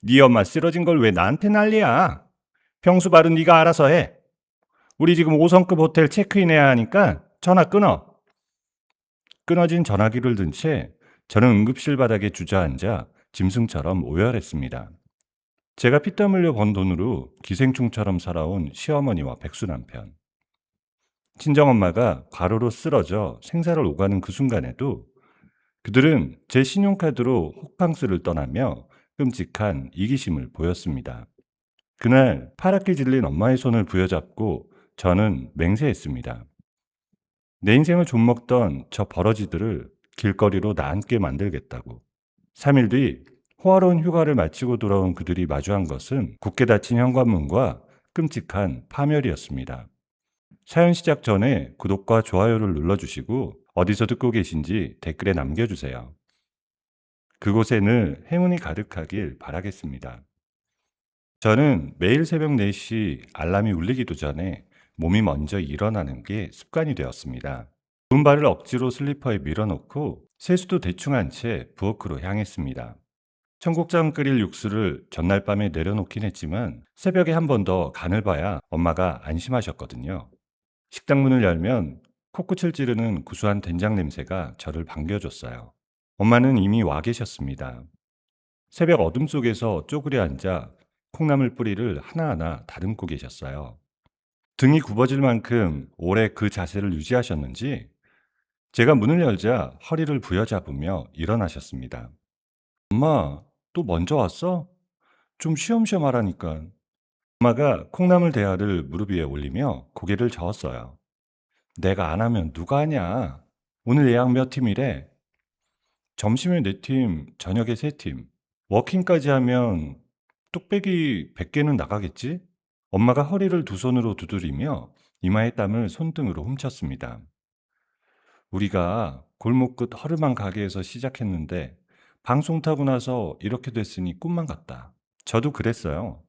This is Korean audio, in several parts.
네 엄마 쓰러진 걸 왜 나한테 난리야? 평수 발은 네가 알아서 해. 우리 지금 5성급 호텔 체크인해야 하니까 전화 끊어. 끊어진 전화기를 든 채 저는 응급실 바닥에 주저앉아 짐승처럼 오열했습니다. 제가 피땀 흘려 번 돈으로 기생충처럼 살아온 시어머니와 백수 남편, 친정엄마가 과로로 쓰러져 생사를 오가는 그 순간에도 그들은 제 신용카드로 호캉스를 떠나며 끔찍한 이기심을 보였습니다. 그날 파랗게 질린 엄마의 손을 부여잡고 저는 맹세했습니다. 내 인생을 좀먹던 저 버러지들을 길거리로 나앉게 만들겠다고. 3일 뒤 호화로운 휴가를 마치고 돌아온 그들이 마주한 것은 굳게 닫힌 현관문과 끔찍한 파멸이었습니다. 사연 시작 전에 구독과 좋아요를 눌러주시고 어디서 듣고 계신지 댓글에 남겨주세요. 그곳에 늘 행운이 가득하길 바라겠습니다. 저는 매일 새벽 4시 알람이 울리기도 전에 몸이 먼저 일어나는 게 습관이 되었습니다. 두 발을 억지로 슬리퍼에 밀어놓고 세수도 대충 한 채 부엌으로 향했습니다. 청국장 끓일 육수를 전날 밤에 내려놓긴 했지만 새벽에 한 번 더 간을 봐야 엄마가 안심하셨거든요. 식당 문을 열면 코끝을 찌르는 구수한 된장 냄새가 저를 반겨줬어요. 엄마는 이미 와 계셨습니다. 새벽 어둠 속에서 쪼그려 앉아 콩나물 뿌리를 하나하나 다듬고 계셨어요. 등이 굽어질 만큼 오래 그 자세를 유지하셨는지 제가 문을 열자 허리를 부여잡으며 일어나셨습니다. 엄마, 또 먼저 왔어? 좀 쉬엄쉬엄 하라니까. 엄마가 콩나물 대야를 무릎 위에 올리며 고개를 저었어요. 내가 안 하면 누가 하냐? 오늘 예약 몇 팀이래? 점심에 4팀, 저녁에 3팀. 워킹까지 하면 뚝배기 100개는 나가겠지? 엄마가 허리를 두 손으로 두드리며 이마의 땀을 손등으로 훔쳤습니다. 우리가 골목 끝 허름한 가게에서 시작했는데 방송 타고 나서 이렇게 됐으니 꿈만 같다. 저도 그랬어요.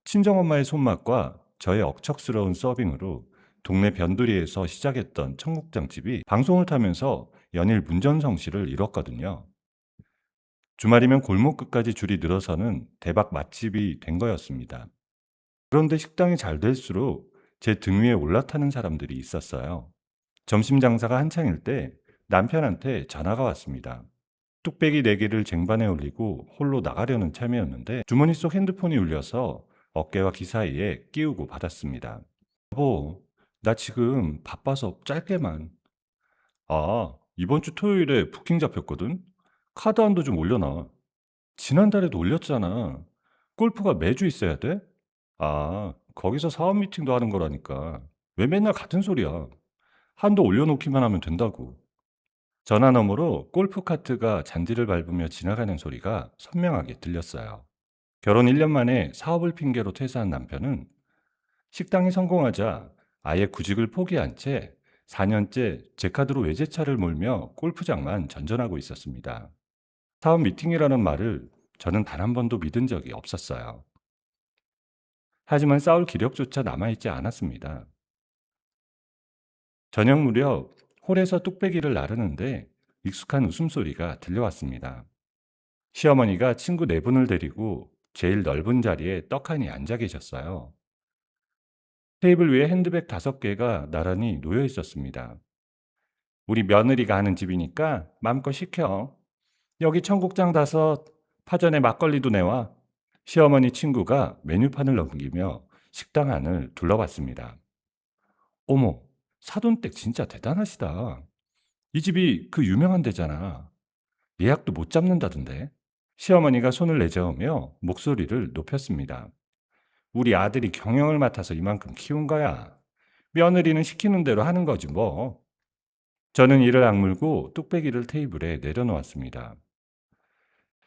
친정엄마의 손맛과 저의 억척스러운 서빙으로 동네 변두리에서 시작했던 청국장집이 방송을 타면서 연일 문전성시를 이뤘거든요. 주말이면 골목 끝까지 줄이 늘어서는 대박 맛집이 된 거였습니다. 그런데 식당이 잘 될수록 제 등 위에 올라타는 사람들이 있었어요. 점심 장사가 한창일 때 남편한테 전화가 왔습니다. 뚝배기 4개를 쟁반에 올리고 홀로 나가려는 참이었는데 주머니 속 핸드폰이 울려서 어깨와 귀 사이에 끼우고 받았습니다. 여보, 나 지금 바빠서 짧게만. 아, 이번 주 토요일에 부킹 잡혔거든? 카드 한도 좀 올려놔. 지난달에도 올렸잖아. 골프가 매주 있어야 돼? 아, 거기서 사업 미팅도 하는 거라니까. 왜 맨날 같은 소리야? 한도 올려놓기만 하면 된다고. 전화 너머로 골프 카트가 잔디를 밟으며 지나가는 소리가 선명하게 들렸어요. 결혼 1년 만에 사업을 핑계로 퇴사한 남편은 식당이 성공하자 아예 구직을 포기한 채 4년째 제 카드로 외제차를 몰며 골프장만 전전하고 있었습니다. 사업 미팅이라는 말을 저는 단 한 번도 믿은 적이 없었어요. 하지만 싸울 기력조차 남아있지 않았습니다. 저녁 무렵 홀에서 뚝배기를 나르는데 익숙한 웃음소리가 들려왔습니다. 시어머니가 친구 4분을 데리고 제일 넓은 자리에 떡하니 앉아 계셨어요. 테이블 위에 핸드백 5개가 나란히 놓여 있었습니다. 우리 며느리가 하는 집이니까 맘껏 시켜. 여기 청국장 5, 파전에 막걸리도 내와. 시어머니 친구가 메뉴판을 넘기며 식당 안을 둘러봤습니다. 어머, 사돈댁 진짜 대단하시다. 이 집이 그 유명한 데잖아. 예약도 못 잡는다던데. 시어머니가 손을 내저으며 목소리를 높였습니다. 우리 아들이 경영을 맡아서 이만큼 키운 거야. 며느리는 시키는 대로 하는 거지 뭐. 저는 이를 악물고 뚝배기를 테이블에 내려놓았습니다.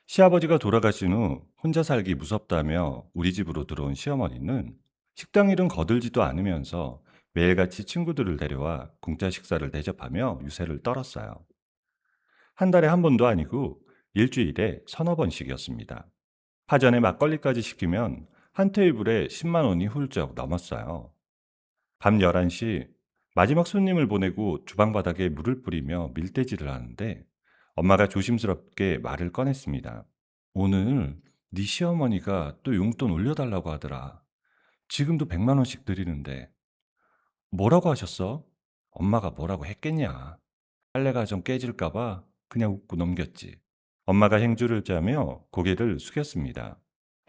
시아버지가 돌아가신 후 혼자 살기 무섭다며 우리 집으로 들어온 시어머니는 식당 일은 거들지도 않으면서 매일같이 친구들을 데려와 공짜 식사를 대접하며 유세를 떨었어요. 한 달에 한 번도 아니고 일주일에 1~2번씩이었습니다. 파전에 막걸리까지 시키면 한 테이블에 10만 원이 훌쩍 넘었어요. 밤 11시 마지막 손님을 보내고 주방 바닥에 물을 뿌리며 밀대질을 하는데 엄마가 조심스럽게 말을 꺼냈습니다. 오늘 네 시어머니가 또 용돈 올려달라고 하더라. 지금도 100만 원씩 드리는데. 뭐라고 하셨어? 엄마가 뭐라고 했겠냐. 빨래가 좀 깨질까 봐 그냥 웃고 넘겼지. 엄마가 행주를 짜며 고개를 숙였습니다.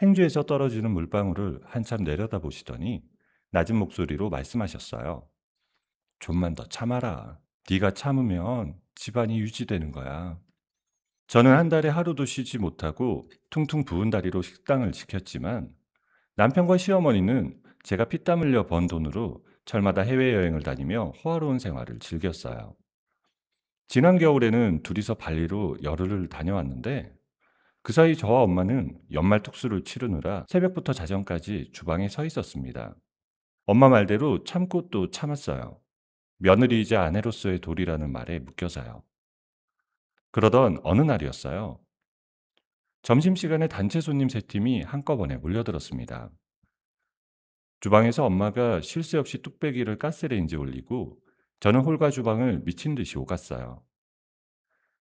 행주에서 떨어지는 물방울을 한참 내려다보시더니 낮은 목소리로 말씀하셨어요. 좀만 더 참아라. 네가 참으면 집안이 유지되는 거야. 저는 한 달에 하루도 쉬지 못하고 퉁퉁 부은 다리로 식당을 지켰지만 남편과 시어머니는 제가 피땀 흘려 번 돈으로 철마다 해외여행을 다니며 호화로운 생활을 즐겼어요. 지난 겨울에는 둘이서 발리로 열흘을 다녀왔는데 그 사이 저와 엄마는 연말 특수를 치르느라 새벽부터 자정까지 주방에 서 있었습니다. 엄마 말대로 참고 또 참았어요. 며느리이자 아내로서의 도리라는 말에 묶여서요. 그러던 어느 날이었어요. 점심시간에 단체 손님 세 팀이 한꺼번에 몰려들었습니다. 주방에서 엄마가 쉴 새 없이 뚝배기를 가스레인지에 올리고 저는 홀과 주방을 미친 듯이 오갔어요.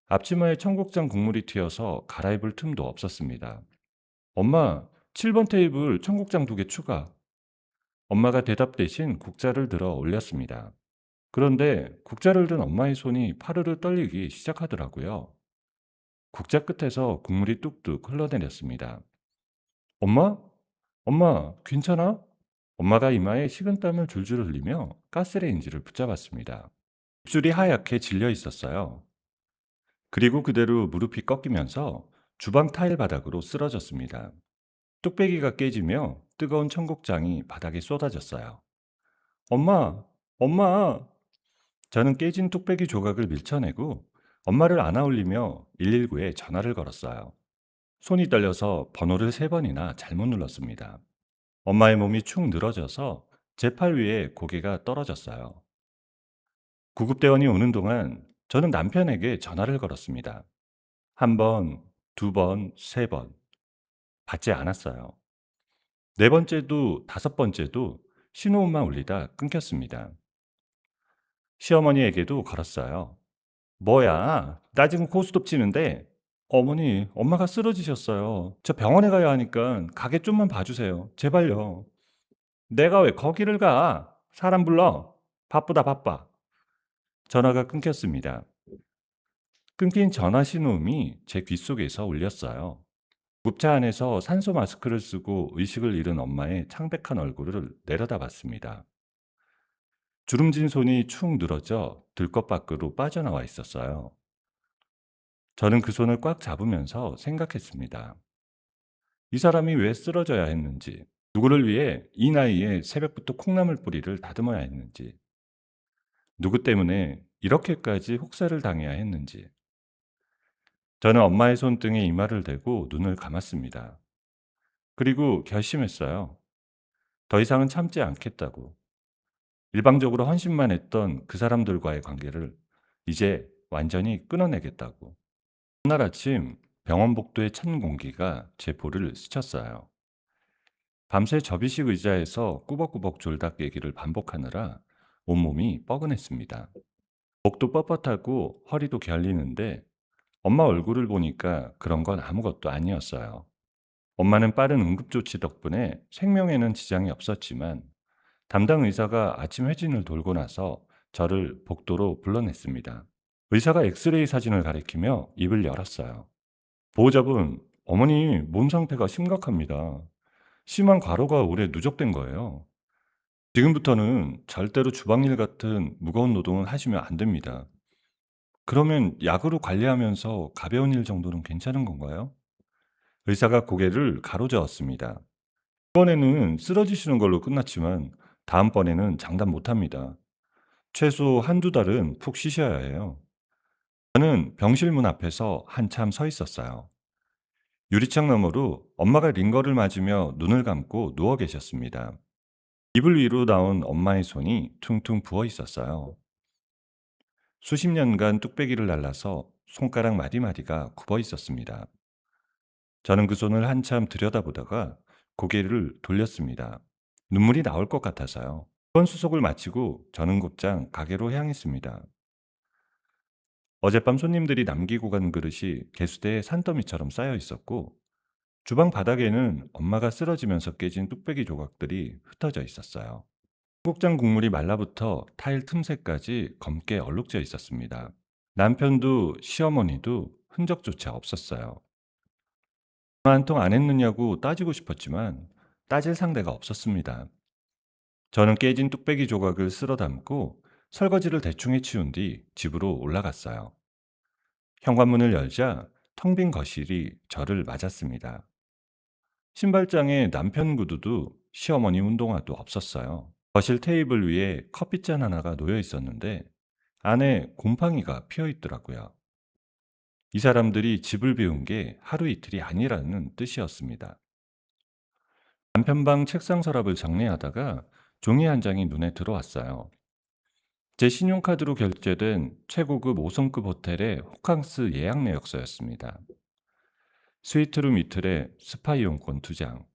앞치마에 청국장 국물이 튀어서 갈아입을 틈도 없었습니다. 엄마, 7번 테이블 청국장 2개 추가. 엄마가 대답 대신 국자를 들어 올렸습니다. 그런데 국자를 든 엄마의 손이 파르르 떨리기 시작하더라고요. 국자 끝에서 국물이 뚝뚝 흘러내렸습니다. 엄마? 엄마, 괜찮아? 엄마가 이마에 식은땀을 줄줄 흘리며 가스레인지를 붙잡았습니다. 입술이 하얗게 질려 있었어요. 그리고 그대로 무릎이 꺾이면서 주방 타일 바닥으로 쓰러졌습니다. 뚝배기가 깨지며 뜨거운 청국장이 바닥에 쏟아졌어요. 엄마! 엄마! 저는 깨진 뚝배기 조각을 밀쳐내고 엄마를 안아 올리며 119에 전화를 걸었어요. 손이 떨려서 번호를 3번이나 잘못 눌렀습니다. 엄마의 몸이 축 늘어져서 제 팔 위에 고개가 떨어졌어요. 구급대원이 오는 동안 저는 남편에게 전화를 걸었습니다. 1번, 2번, 3번. 받지 않았어요. 4번째도 5번째도 신호음만 울리다 끊겼습니다. 시어머니에게도 걸었어요. 뭐야, 나 지금 고스톱 치는데 어머니, 엄마가 쓰러지셨어요. 저 병원에 가야 하니까 가게 좀만 봐주세요. 제발요. 내가 왜 거기를 가? 사람 불러. 바쁘다 바빠. 전화가 끊겼습니다. 끊긴 전화 신호음이 제 귓속에서 울렸어요. 구급차 안에서 산소 마스크를 쓰고 의식을 잃은 엄마의 창백한 얼굴을 내려다봤습니다. 주름진 손이 축 늘어져 들것 밖으로 빠져나와 있었어요. 저는 그 손을 꽉 잡으면서 생각했습니다. 이 사람이 왜 쓰러져야 했는지, 누구를 위해 이 나이에 새벽부터 콩나물 뿌리를 다듬어야 했는지, 누구 때문에 이렇게까지 혹사를 당해야 했는지. 저는 엄마의 손등에 이마를 대고 눈을 감았습니다. 그리고 결심했어요. 더 이상은 참지 않겠다고. 일방적으로 헌신만 했던 그 사람들과의 관계를 이제 완전히 끊어내겠다고. 그날 아침 병원 복도의 찬 공기가 제 볼을 스쳤어요. 밤새 접이식 의자에서 꾸벅꾸벅 졸다 깨기를 반복하느라 온몸이 뻐근했습니다. 목도 뻣뻣하고 허리도 결리는데 엄마 얼굴을 보니까 그런 건 아무것도 아니었어요. 엄마는 빠른 응급조치 덕분에 생명에는 지장이 없었지만 담당 의사가 아침 회진을 돌고 나서 저를 복도로 불러냈습니다. 의사가 엑스레이 사진을 가리키며 입을 열었어요. 보호자분, 어머니 몸 상태가 심각합니다. 심한 과로가 오래 누적된 거예요. 지금부터는 절대로 주방일 같은 무거운 노동은 하시면 안 됩니다. 그러면 약으로 관리하면서 가벼운 일 정도는 괜찮은 건가요? 의사가 고개를 가로저었습니다. 이번에는 쓰러지시는 걸로 끝났지만 다음번에는 장담 못합니다. 최소 한두 달은 푹 쉬셔야 해요. 저는 병실 문 앞에서 한참 서 있었어요. 유리창 너머로 엄마가 링거를 맞으며 눈을 감고 누워 계셨습니다. 이불 위로 나온 엄마의 손이 퉁퉁 부어 있었어요. 수십 년간 뚝배기를 날라서 손가락 마디마디가 굽어 있었습니다. 저는 그 손을 한참 들여다보다가 고개를 돌렸습니다. 눈물이 나올 것 같아서요. 이번 수속을 마치고 저는 곧장 가게로 향했습니다. 어젯밤 손님들이 남기고 간 그릇이 개수대에 산더미처럼 쌓여 있었고 주방 바닥에는 엄마가 쓰러지면서 깨진 뚝배기 조각들이 흩어져 있었어요. 청국장 국물이 말라붙어 타일 틈새까지 검게 얼룩져 있었습니다. 남편도 시어머니도 흔적조차 없었어요. 전화 한 통 안 했느냐고 따지고 싶었지만 따질 상대가 없었습니다. 저는 깨진 뚝배기 조각을 쓸어 담고 설거지를 대충 해치운 뒤 집으로 올라갔어요. 현관문을 열자 텅 빈 거실이 저를 맞았습니다. 신발장에 남편 구두도 시어머니 운동화도 없었어요. 거실 테이블 위에 커피잔 하나가 놓여 있었는데 안에 곰팡이가 피어 있더라고요. 이 사람들이 집을 비운 게 하루 이틀이 아니라는 뜻이었습니다. 남편 방 책상 서랍을 정리하다가 종이 한 장이 눈에 들어왔어요. 제 신용카드로 결제된 최고급 5성급 호텔의 호캉스 예약 내역서였습니다. 스위트룸 이틀에 스파 이용권 2장.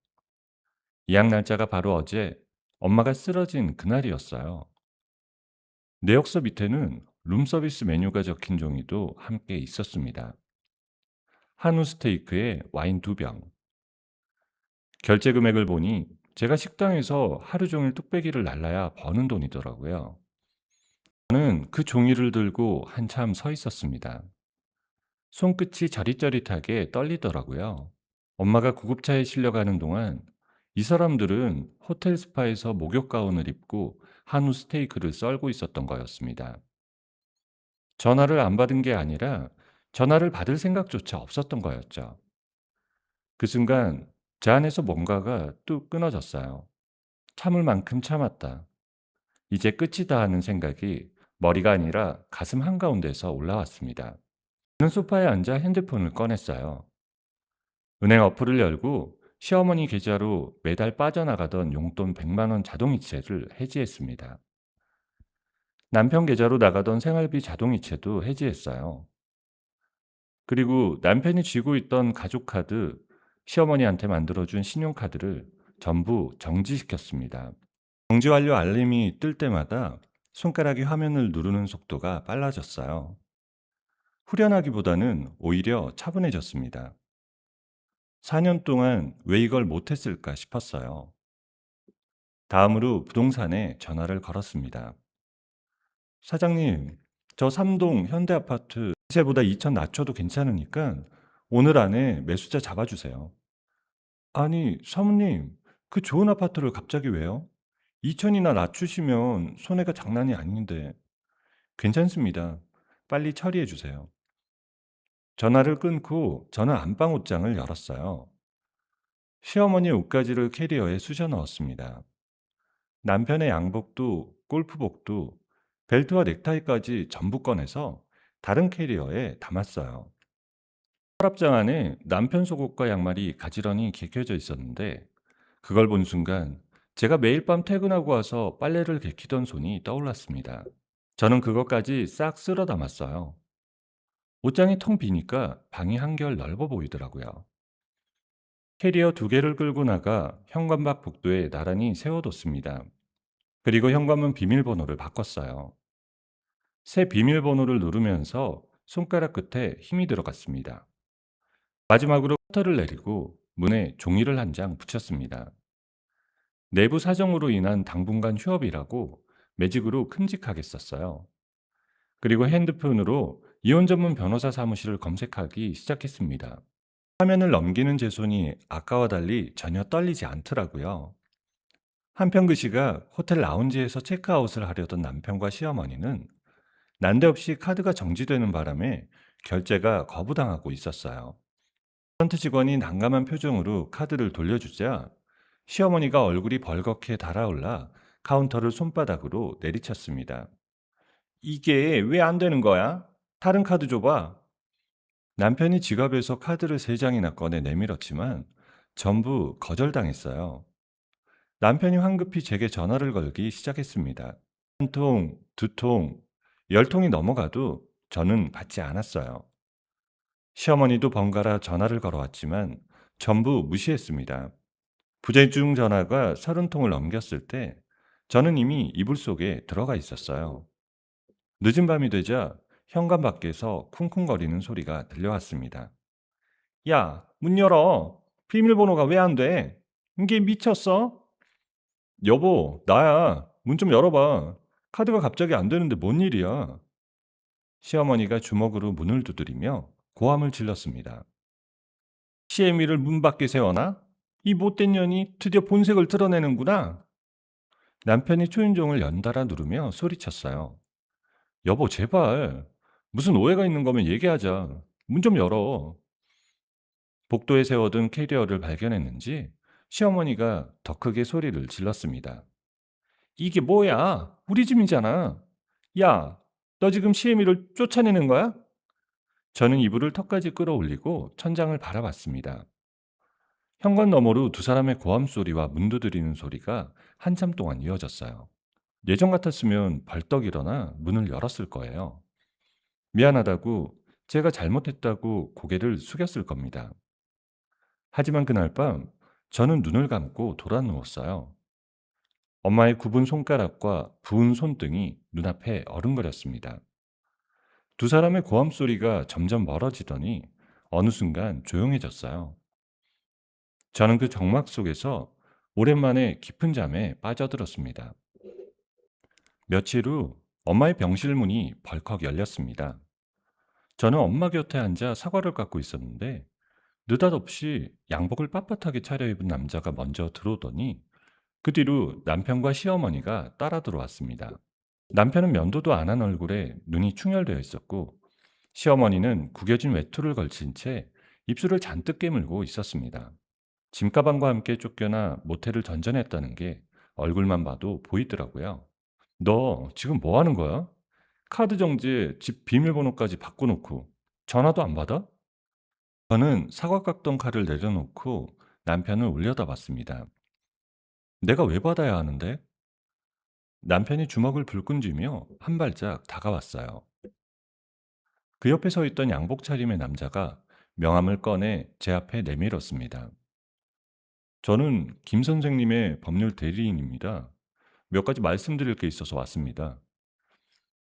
예약 날짜가 바로 어제 엄마가 쓰러진 그날이었어요. 내역서 밑에는 룸서비스 메뉴가 적힌 종이도 함께 있었습니다. 한우 스테이크에 와인 2병. 결제 금액을 보니 제가 식당에서 하루 종일 뚝배기를 날라야 버는 돈이더라고요. 저는 그 종이를 들고 한참 서 있었습니다. 손끝이 저릿저릿하게 떨리더라고요. 엄마가 구급차에 실려가는 동안 이 사람들은 호텔 스파에서 목욕 가운을 입고 한우 스테이크를 썰고 있었던 거였습니다. 전화를 안 받은 게 아니라 전화를 받을 생각조차 없었던 거였죠. 그 순간 제 안에서 뭔가가 뚝 끊어졌어요. 참을 만큼 참았다. 이제 끝이다 하는 생각이 머리가 아니라 가슴 한가운데서 올라왔습니다. 저는 소파에 앉아 핸드폰을 꺼냈어요. 은행 어플을 열고 시어머니 계좌로 매달 빠져나가던 용돈 100만 원 자동이체를 해지했습니다. 남편 계좌로 나가던 생활비 자동이체도 해지했어요. 그리고 남편이 쥐고 있던 가족카드, 시어머니한테 만들어준 신용카드를 전부 정지시켰습니다. 정지 완료 알림이 뜰 때마다 손가락이 화면을 누르는 속도가 빨라졌어요. 후련하기보다는 오히려 차분해졌습니다. 4년 동안 왜 이걸 못했을까 싶었어요. 다음으로 부동산에 전화를 걸었습니다. 사장님, 저 3동 현대아파트 시세보다 2천 낮춰도 괜찮으니까 오늘 안에 매수자 잡아주세요. 아니, 사모님, 그 좋은 아파트를 갑자기 왜요? 2천이나 낮추시면 손해가 장난이 아닌데. 괜찮습니다. 빨리 처리해 주세요. 전화를 끊고 저는 안방 옷장을 열었어요. 시어머니 옷가지를 캐리어에 쑤셔 넣었습니다. 남편의 양복도 골프복도 벨트와 넥타이까지 전부 꺼내서 다른 캐리어에 담았어요. 서랍장 안에 남편 속옷과 양말이 가지런히 개켜져 있었는데 그걸 본 순간 제가 매일 밤 퇴근하고 와서 빨래를 개키던 손이 떠올랐습니다. 저는 그것까지 싹 쓸어 담았어요. 옷장이 텅 비니까 방이 한결 넓어 보이더라고요. 캐리어 2개를 끌고 나가 현관 밖 복도에 나란히 세워뒀습니다. 그리고 현관문 비밀번호를 바꿨어요. 새 비밀번호를 누르면서 손가락 끝에 힘이 들어갔습니다. 마지막으로 커터를 내리고 문에 종이를 한 장 붙였습니다. 내부 사정으로 인한 당분간 휴업이라고 매직으로 큼직하게 썼어요. 그리고 핸드폰으로 이혼 전문 변호사 사무실을 검색하기 시작했습니다. 화면을 넘기는 제 손이 아까와 달리 전혀 떨리지 않더라고요. 한편 그 시각 호텔 라운지에서 체크아웃을 하려던 남편과 시어머니는 난데없이 카드가 정지되는 바람에 결제가 거부당하고 있었어요. 프런트 직원이 난감한 표정으로 카드를 돌려주자 시어머니가 얼굴이 벌겋게 달아올라 카운터를 손바닥으로 내리쳤습니다. 이게 왜 안 되는 거야? 다른 카드 줘봐. 남편이 지갑에서 카드를 3장이나 꺼내 내밀었지만 전부 거절당했어요. 남편이 황급히 제게 전화를 걸기 시작했습니다. 한 통, 2통, 10통이 넘어가도 저는 받지 않았어요. 시어머니도 번갈아 전화를 걸어왔지만 전부 무시했습니다. 부재중 전화가 30통을 넘겼을 때 저는 이미 이불 속에 들어가 있었어요. 늦은 밤이 되자 현관 밖에서 쿵쿵거리는 소리가 들려왔습니다. 야, 문 열어. 비밀번호가 왜 안 돼? 이게 미쳤어? 여보, 나야. 문 좀 열어봐. 카드가 갑자기 안 되는데 뭔 일이야? 시어머니가 주먹으로 문을 두드리며 고함을 질렀습니다. 시애미를 문 밖에 세워놔? 이 못된 년이 드디어 본색을 드러내는구나. 남편이 초인종을 연달아 누르며 소리쳤어요. 여보, 제발. 무슨 오해가 있는 거면 얘기하자. 문 좀 열어. 복도에 세워둔 캐리어를 발견했는지 시어머니가 더 크게 소리를 질렀습니다. 이게 뭐야? 우리 집이잖아. 야, 너 지금 시애미를 쫓아내는 거야? 저는 이불을 턱까지 끌어올리고 천장을 바라봤습니다. 현관 너머로 두 사람의 고함 소리와 문 두드리는 소리가 한참 동안 이어졌어요. 예전 같았으면 벌떡 일어나 문을 열었을 거예요. 미안하다고, 제가 잘못했다고 고개를 숙였을 겁니다. 하지만 그날 밤 저는 눈을 감고 돌아 누웠어요. 엄마의 굽은 손가락과 부은 손등이 눈앞에 어른거렸습니다. 두 사람의 고함 소리가 점점 멀어지더니 어느 순간 조용해졌어요. 저는 그 정막 속에서 오랜만에 깊은 잠에 빠져들었습니다. 며칠 후 엄마의 병실 문이 벌컥 열렸습니다. 저는 엄마 곁에 앉아 사과를 깎고 있었는데 느닷없이 양복을 빳빳하게 차려입은 남자가 먼저 들어오더니 그 뒤로 남편과 시어머니가 따라 들어왔습니다. 남편은 면도도 안 한 얼굴에 눈이 충혈되어 있었고 시어머니는 구겨진 외투를 걸친 채 입술을 잔뜩 깨물고 있었습니다. 짐가방과 함께 쫓겨나 모텔을 전전했다는 게 얼굴만 봐도 보이더라고요. 너 지금 뭐 하는 거야? 카드 정지에 집 비밀번호까지 바꿔놓고 전화도 안 받아? 저는 사과 깎던 칼을 내려놓고 남편을 올려다봤습니다. 내가 왜 받아야 하는데? 남편이 주먹을 불끈 쥐며 한 발짝 다가왔어요. 그 옆에 서 있던 양복 차림의 남자가 명함을 꺼내 제 앞에 내밀었습니다. 저는 김 선생님의 법률 대리인입니다. 몇 가지 말씀드릴 게 있어서 왔습니다.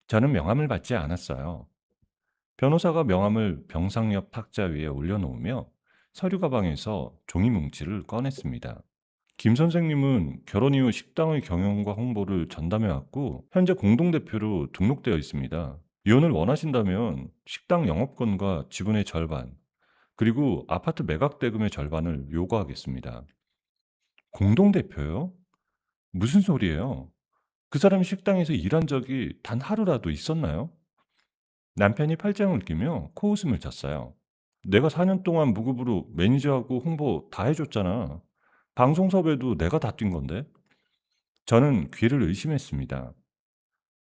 저는 명함을 받지 않았어요. 변호사가 명함을 병상 옆 탁자 위에 올려놓으며 서류 가방에서 종이 뭉치를 꺼냈습니다. 김 선생님은 결혼 이후 식당의 경영과 홍보를 전담해왔고 현재 공동대표로 등록되어 있습니다. 이혼을 원하신다면 식당 영업권과 지분의 절반, 그리고 아파트 매각 대금의 절반을 요구하겠습니다. 공동대표요? 무슨 소리예요? 그 사람이 식당에서 일한 적이 단 하루라도 있었나요? 남편이 팔짱을 끼며 코웃음을 쳤어요. 내가 4년 동안 무급으로 매니저하고 홍보 다 해줬잖아. 방송 섭외도 내가 다 뛴 건데. 저는 귀를 의심했습니다.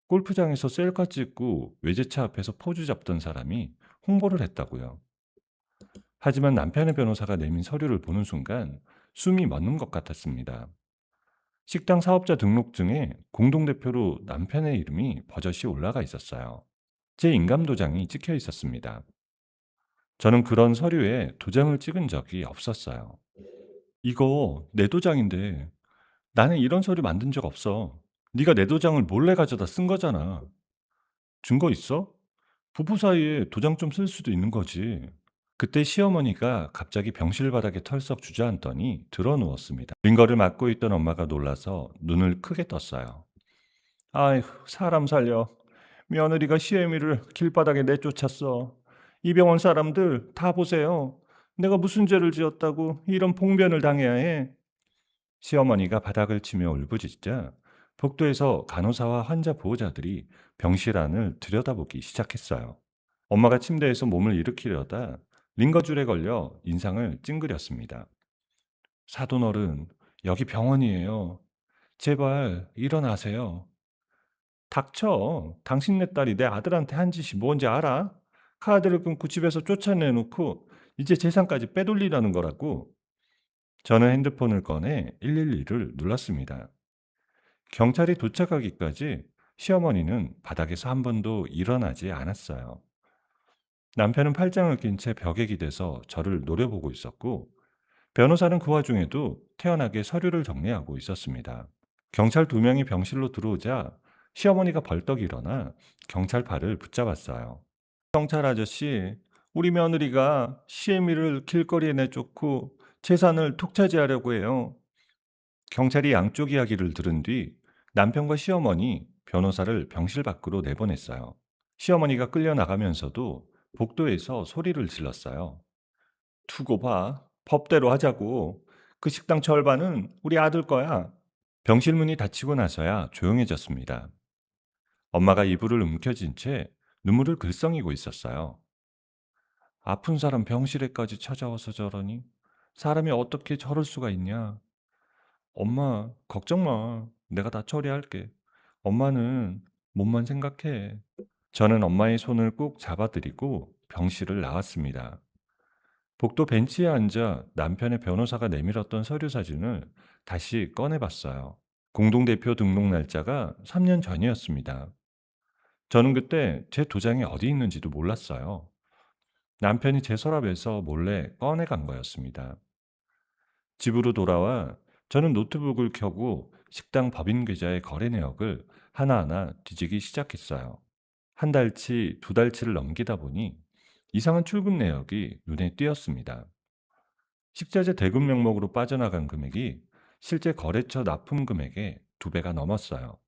골프장에서 셀카 찍고 외제차 앞에서 포즈 잡던 사람이 홍보를 했다고요. 하지만 남편의 변호사가 내민 서류를 보는 순간 숨이 멎는 것 같았습니다. 식당 사업자 등록증에 공동대표로 남편의 이름이 버젓이 올라가 있었어요. 제 인감도장이 찍혀 있었습니다. 저는 그런 서류에 도장을 찍은 적이 없었어요. 이거 내 도장인데 나는 이런 서류 만든 적 없어. 네가 내 도장을 몰래 가져다 쓴 거잖아. 증거 있어? 부부 사이에 도장 좀 쓸 수도 있는 거지. 그때 시어머니가 갑자기 병실 바닥에 털썩 주저앉더니 드러 누웠습니다. 링거를 맞고 있던 엄마가 놀라서 눈을 크게 떴어요. 아이고, 사람 살려. 며느리가 시애미를 길바닥에 내쫓았어. 이 병원 사람들 다 보세요. 내가 무슨 죄를 지었다고 이런 봉변을 당해야 해. 시어머니가 바닥을 치며 울부짖자 복도에서 간호사와 환자 보호자들이 병실 안을 들여다보기 시작했어요. 엄마가 침대에서 몸을 일으키려다 링거줄에 걸려 인상을 찡그렸습니다. 사돈어른, 여기 병원이에요. 제발 일어나세요. 닥쳐. 당신네 딸이 내 아들한테 한 짓이 뭔지 알아? 카드를 끊고 집에서 쫓아내놓고 이제 재산까지 빼돌리라는 거라고. 저는 핸드폰을 꺼내 112를 눌렀습니다. 경찰이 도착하기까지 시어머니는 바닥에서 한 번도 일어나지 않았어요. 남편은 팔짱을 낀 채 벽에 기대서 저를 노려보고 있었고 변호사는 그 와중에도 태연하게 서류를 정리하고 있었습니다. 경찰 2명이 병실로 들어오자 시어머니가 벌떡 일어나 경찰 팔을 붙잡았어요. 경찰 아저씨, 우리 며느리가 시애미를 길거리에 내쫓고 재산을 톡차지하려고 해요. 경찰이 양쪽 이야기를 들은 뒤 남편과 시어머니, 변호사를 병실 밖으로 내보냈어요. 시어머니가 끌려나가면서도 복도에서 소리를 질렀어요. 두고 봐. 법대로 하자고. 그 식당 절반은 우리 아들 거야. 병실 문이 닫히고 나서야 조용해졌습니다. 엄마가 이불을 움켜쥔 채 눈물을 글썽이고 있었어요. 아픈 사람 병실에까지 찾아와서 저러니? 사람이 어떻게 저럴 수가 있냐? 엄마, 걱정 마. 내가 다 처리할게. 엄마는 몸만 생각해. 저는 엄마의 손을 꼭 잡아드리고 병실을 나왔습니다. 복도 벤치에 앉아 남편의 변호사가 내밀었던 서류 사진을 다시 꺼내봤어요. 공동대표 등록 날짜가 3년 전이었습니다. 저는 그때 제 도장이 어디 있는지도 몰랐어요. 남편이 제 서랍에서 몰래 꺼내간 거였습니다. 집으로 돌아와 저는 노트북을 켜고 식당 법인 계좌의 거래 내역을 하나하나 뒤지기 시작했어요. 한 달치, 두 달치를 넘기다 보니 이상한 출금 내역이 눈에 띄었습니다. 식자재 대금 명목으로 빠져나간 금액이 실제 거래처 납품 금액의 2배가 넘었어요.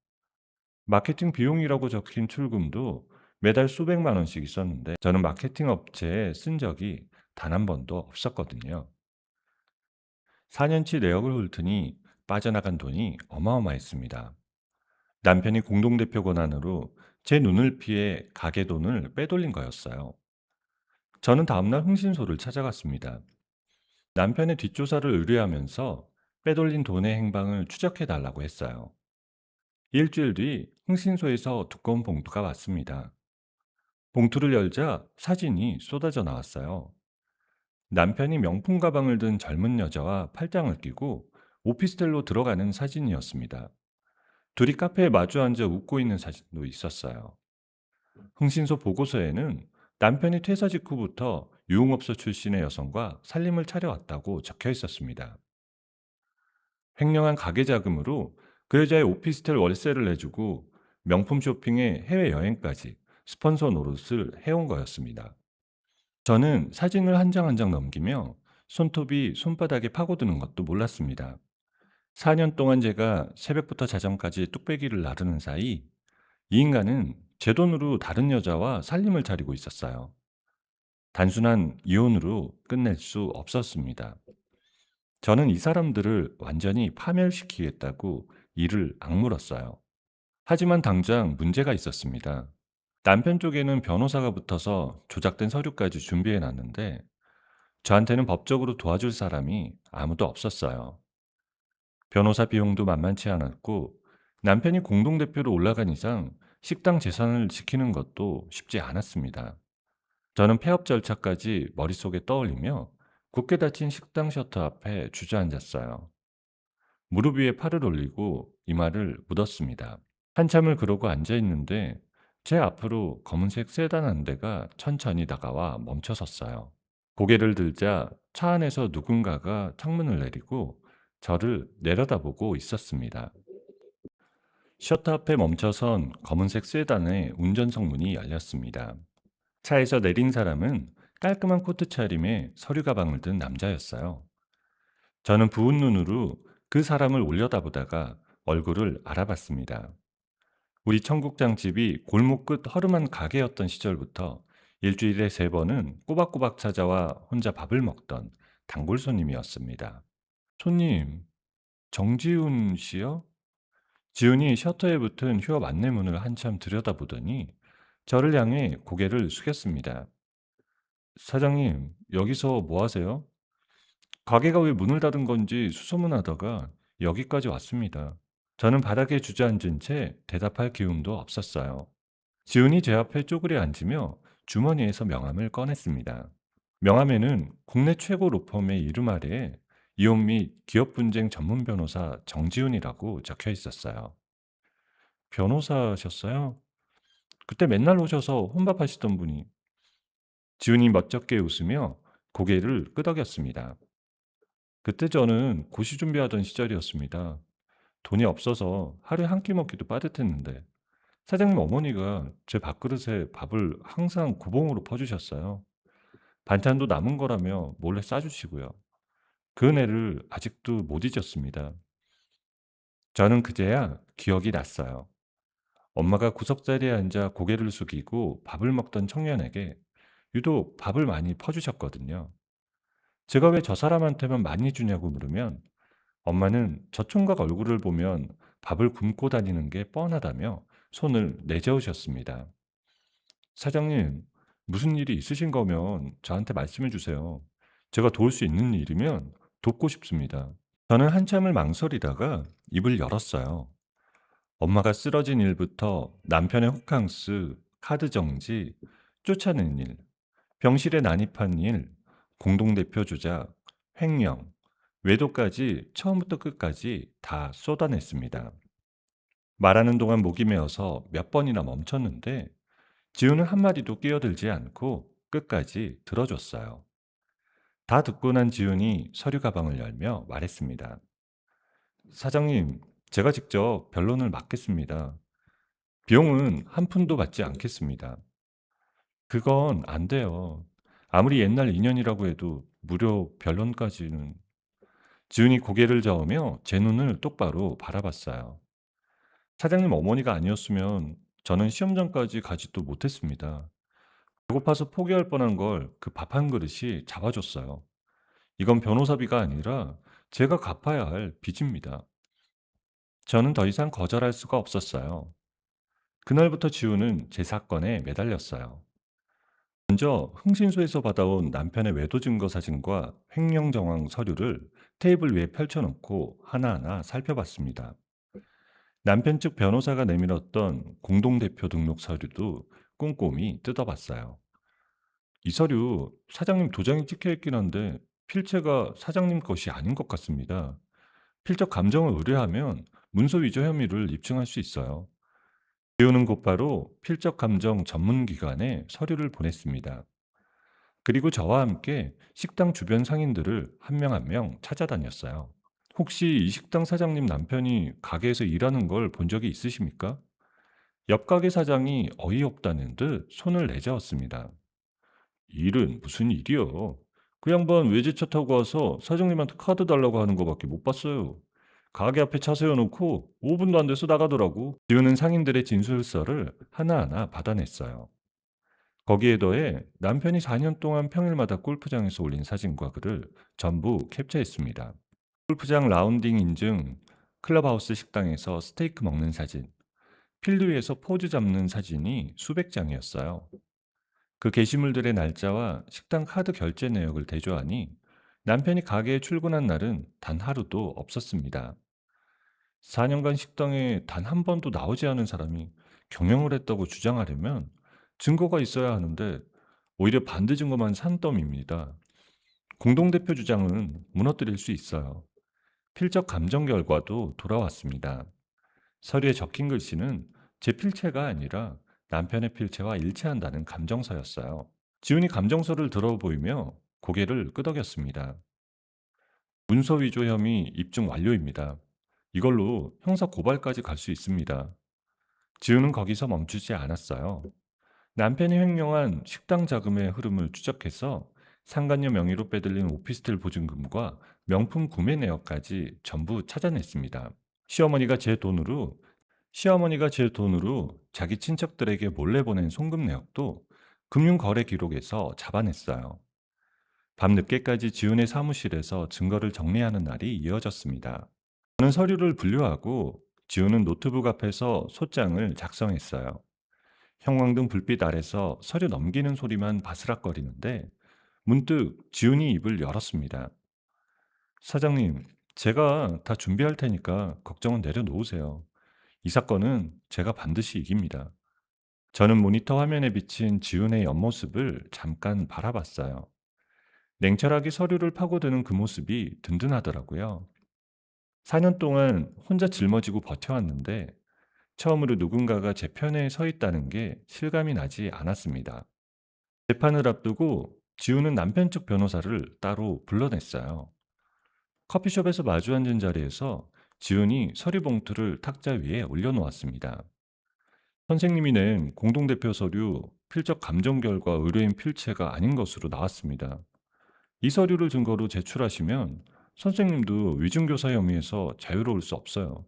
마케팅 비용이라고 적힌 출금도 매달 수백만 원씩 있었는데 저는 마케팅 업체에 쓴 적이 단 한 번도 없었거든요. 4년치 내역을 훑으니 빠져나간 돈이 어마어마했습니다. 남편이 공동대표 권한으로 제 눈을 피해 가게 돈을 빼돌린 거였어요. 저는 다음날 흥신소를 찾아갔습니다. 남편의 뒷조사를 의뢰하면서 빼돌린 돈의 행방을 추적해 달라고 했어요. 일주일 뒤 흥신소에서 두꺼운 봉투가 왔습니다. 봉투를 열자 사진이 쏟아져 나왔어요. 남편이 명품 가방을 든 젊은 여자와 팔짱을 끼고 오피스텔로 들어가는 사진이었습니다. 둘이 카페에 마주 앉아 웃고 있는 사진도 있었어요. 흥신소 보고서에는 남편이 퇴사 직후부터 유흥업소 출신의 여성과 살림을 차려왔다고 적혀 있었습니다. 횡령한 가계 자금으로 그 여자의 오피스텔 월세를 내주고 명품 쇼핑에 해외여행까지 스폰서 노릇을 해온 거였습니다. 저는 사진을 한 장 한 장 넘기며 손톱이 손바닥에 파고드는 것도 몰랐습니다. 4년 동안 제가 새벽부터 자정까지 뚝배기를 나르는 사이 이 인간은 제 돈으로 다른 여자와 살림을 차리고 있었어요. 단순한 이혼으로 끝낼 수 없었습니다. 저는 이 사람들을 완전히 파멸시키겠다고 이를 악물었어요. 하지만 당장 문제가 있었습니다. 남편 쪽에는 변호사가 붙어서 조작된 서류까지 준비해 놨는데 저한테는 법적으로 도와줄 사람이 아무도 없었어요. 변호사 비용도 만만치 않았고 남편이 공동대표로 올라간 이상 식당 재산을 지키는 것도 쉽지 않았습니다. 저는 폐업 절차까지 머릿속에 떠올리며 굳게 닫힌 식당 셔터 앞에 주저앉았어요. 무릎 위에 팔을 올리고 이마를 묻었습니다. 한참을 그러고 앉아있는데 제 앞으로 검은색 세단 한 대가 천천히 다가와 멈춰섰어요. 고개를 들자 차 안에서 누군가가 창문을 내리고 저를 내려다보고 있었습니다. 셔터 앞에 멈춰선 검은색 세단의 운전석 문이 열렸습니다. 차에서 내린 사람은 깔끔한 코트 차림에 서류 가방을 든 남자였어요. 저는 부은 눈으로 그 사람을 올려다보다가 얼굴을 알아봤습니다. 우리 청국장 집이 골목 끝 허름한 가게였던 시절부터 일주일에 3번은 꼬박꼬박 찾아와 혼자 밥을 먹던 단골 손님이었습니다. 손님, 정지훈 씨요? 지훈이 셔터에 붙은 휴업 안내문을 한참 들여다보더니 저를 향해 고개를 숙였습니다. 사장님, 여기서 뭐 하세요? 가게가 왜 문을 닫은 건지 수소문하다가 여기까지 왔습니다. 저는 바닥에 주저앉은 채 대답할 기운도 없었어요. 지훈이 제 앞에 쪼그려 앉으며 주머니에서 명함을 꺼냈습니다. 명함에는 국내 최고 로펌의 이름 아래에 이혼 및 기업 분쟁 전문 변호사 정지훈이라고 적혀 있었어요. 변호사셨어요? 그때 맨날 오셔서 혼밥하시던 분이. 지훈이 멋쩍게 웃으며 고개를 끄덕였습니다. 그때 저는 고시 준비하던 시절이었습니다. 돈이 없어서 하루에 한 끼 먹기도 빠듯했는데 사장님 어머니가 제 밥그릇에 밥을 항상 구봉으로 퍼주셨어요. 반찬도 남은 거라며 몰래 싸주시고요. 그 은혜를 아직도 못 잊었습니다. 저는 그제야 기억이 났어요. 엄마가 구석자리에 앉아 고개를 숙이고 밥을 먹던 청년에게 유독 밥을 많이 퍼주셨거든요. 제가 왜 저 사람한테만 많이 주냐고 물으면 엄마는 저 총각 얼굴을 보면 밥을 굶고 다니는 게 뻔하다며 손을 내저으셨습니다. 사장님, 무슨 일이 있으신 거면 저한테 말씀해 주세요. 제가 도울 수 있는 일이면 돕고 싶습니다. 저는 한참을 망설이다가 입을 열었어요. 엄마가 쓰러진 일부터 남편의 호캉스, 카드 정지, 쫓아낸 일, 병실에 난입한 일, 공동대표 조작, 횡령, 외도까지 처음부터 끝까지 다 쏟아냈습니다. 말하는 동안 목이 메어서 몇 번이나 멈췄는데 지우는 한마디도 끼어들지 않고 끝까지 들어줬어요. 다 듣고 난 지훈이 서류 가방을 열며 말했습니다. 사장님, 제가 직접 변론을 맡겠습니다. 비용은 한 푼도 받지 않겠습니다. 그건 안 돼요. 아무리 옛날 인연이라고 해도 무료 변론까지는. 지훈이 고개를 저으며 제 눈을 똑바로 바라봤어요. 사장님 어머니가 아니었으면 저는 시험장까지 가지도 못했습니다. 배고파서 포기할 뻔한 걸 그 밥 한 그릇이 잡아줬어요. 이건 변호사비가 아니라 제가 갚아야 할 빚입니다. 저는 더 이상 거절할 수가 없었어요. 그날부터 지우는 제 사건에 매달렸어요. 먼저 흥신소에서 받아온 남편의 외도 증거 사진과 횡령 정황 서류를 테이블 위에 펼쳐놓고 하나하나 살펴봤습니다. 남편 측 변호사가 내밀었던 공동대표 등록 서류도 꼼꼼히 뜯어봤어요. 이 서류 사장님 도장이 찍혀 있긴 한데 필체가 사장님 것이 아닌 것 같습니다. 필적 감정을 의뢰하면 문서 위조 혐의를 입증할 수 있어요. 지우는 곧바로 필적 감정 전문 기관에 서류를 보냈습니다. 그리고 저와 함께 식당 주변 상인들을 한 명 한 명 찾아다녔어요. 혹시 이 식당 사장님 남편이 가게에서 일하는 걸 본 적이 있으십니까? 옆 가게 사장이 어이없다는 듯 손을 내저었습니다. 일은 무슨 일이요? 그 양반 외제차 타고 와서 사장님한테 카드 달라고 하는 거밖에 못 봤어요. 가게 앞에 차 세워놓고 5분도 안 돼서 나가더라고. 지우는 상인들의 진술서를 하나하나 받아냈어요. 거기에 더해 남편이 4년 동안 평일마다 골프장에서 올린 사진과 글을 전부 캡처했습니다. 골프장 라운딩 인증, 클럽하우스 식당에서 스테이크 먹는 사진, 필드 위에서 포즈 잡는 사진이 수백 장이었어요. 그 게시물들의 날짜와 식당 카드 결제 내역을 대조하니 남편이 가게에 출근한 날은 단 하루도 없었습니다. 4년간 식당에 단 한 번도 나오지 않은 사람이 경영을 했다고 주장하려면 증거가 있어야 하는데 오히려 반대 증거만 산더미입니다. 공동대표 주장은 무너뜨릴 수 있어요. 필적 감정 결과도 돌아왔습니다. 서류에 적힌 글씨는 제 필체가 아니라 남편의 필체와 일치한다는 감정서였어요. 지훈이 감정서를 들어보이며 고개를 끄덕였습니다. 문서 위조 혐의 입증 완료입니다. 이걸로 형사 고발까지 갈 수 있습니다. 지훈은 거기서 멈추지 않았어요. 남편이 횡령한 식당 자금의 흐름을 추적해서 상간녀 명의로 빼들린 오피스텔 보증금과 명품 구매 내역까지 전부 찾아냈습니다. 시어머니가 제 돈으로 시어머니가 제 돈으로 자기 친척들에게 몰래 보낸 송금 내역도 금융거래 기록에서 잡아냈어요. 밤늦게까지 지훈의 사무실에서 증거를 정리하는 날이 이어졌습니다. 저는 서류를 분류하고 지훈은 노트북 앞에서 소장을 작성했어요. 형광등 불빛 아래서 서류 넘기는 소리만 바스락거리는데 문득 지훈이 입을 열었습니다. 사장님, 제가 다 준비할 테니까 걱정은 내려놓으세요. 이 사건은 제가 반드시 이깁니다. 저는 모니터 화면에 비친 지훈의 옆모습을 잠깐 바라봤어요. 냉철하게 서류를 파고드는 그 모습이 든든하더라고요. 4년 동안 혼자 짊어지고 버텨왔는데 처음으로 누군가가 제 편에 서 있다는 게 실감이 나지 않았습니다. 재판을 앞두고 지우는 남편 측 변호사를 따로 불러냈어요. 커피숍에서 마주 앉은 자리에서 지훈이 서류 봉투를 탁자 위에 올려놓았습니다. 선생님이 낸 공동대표 서류 필적 감정 결과 의뢰인 필체가 아닌 것으로 나왔습니다. 이 서류를 증거로 제출하시면 선생님도 위중교사 혐의에서 자유로울 수 없어요.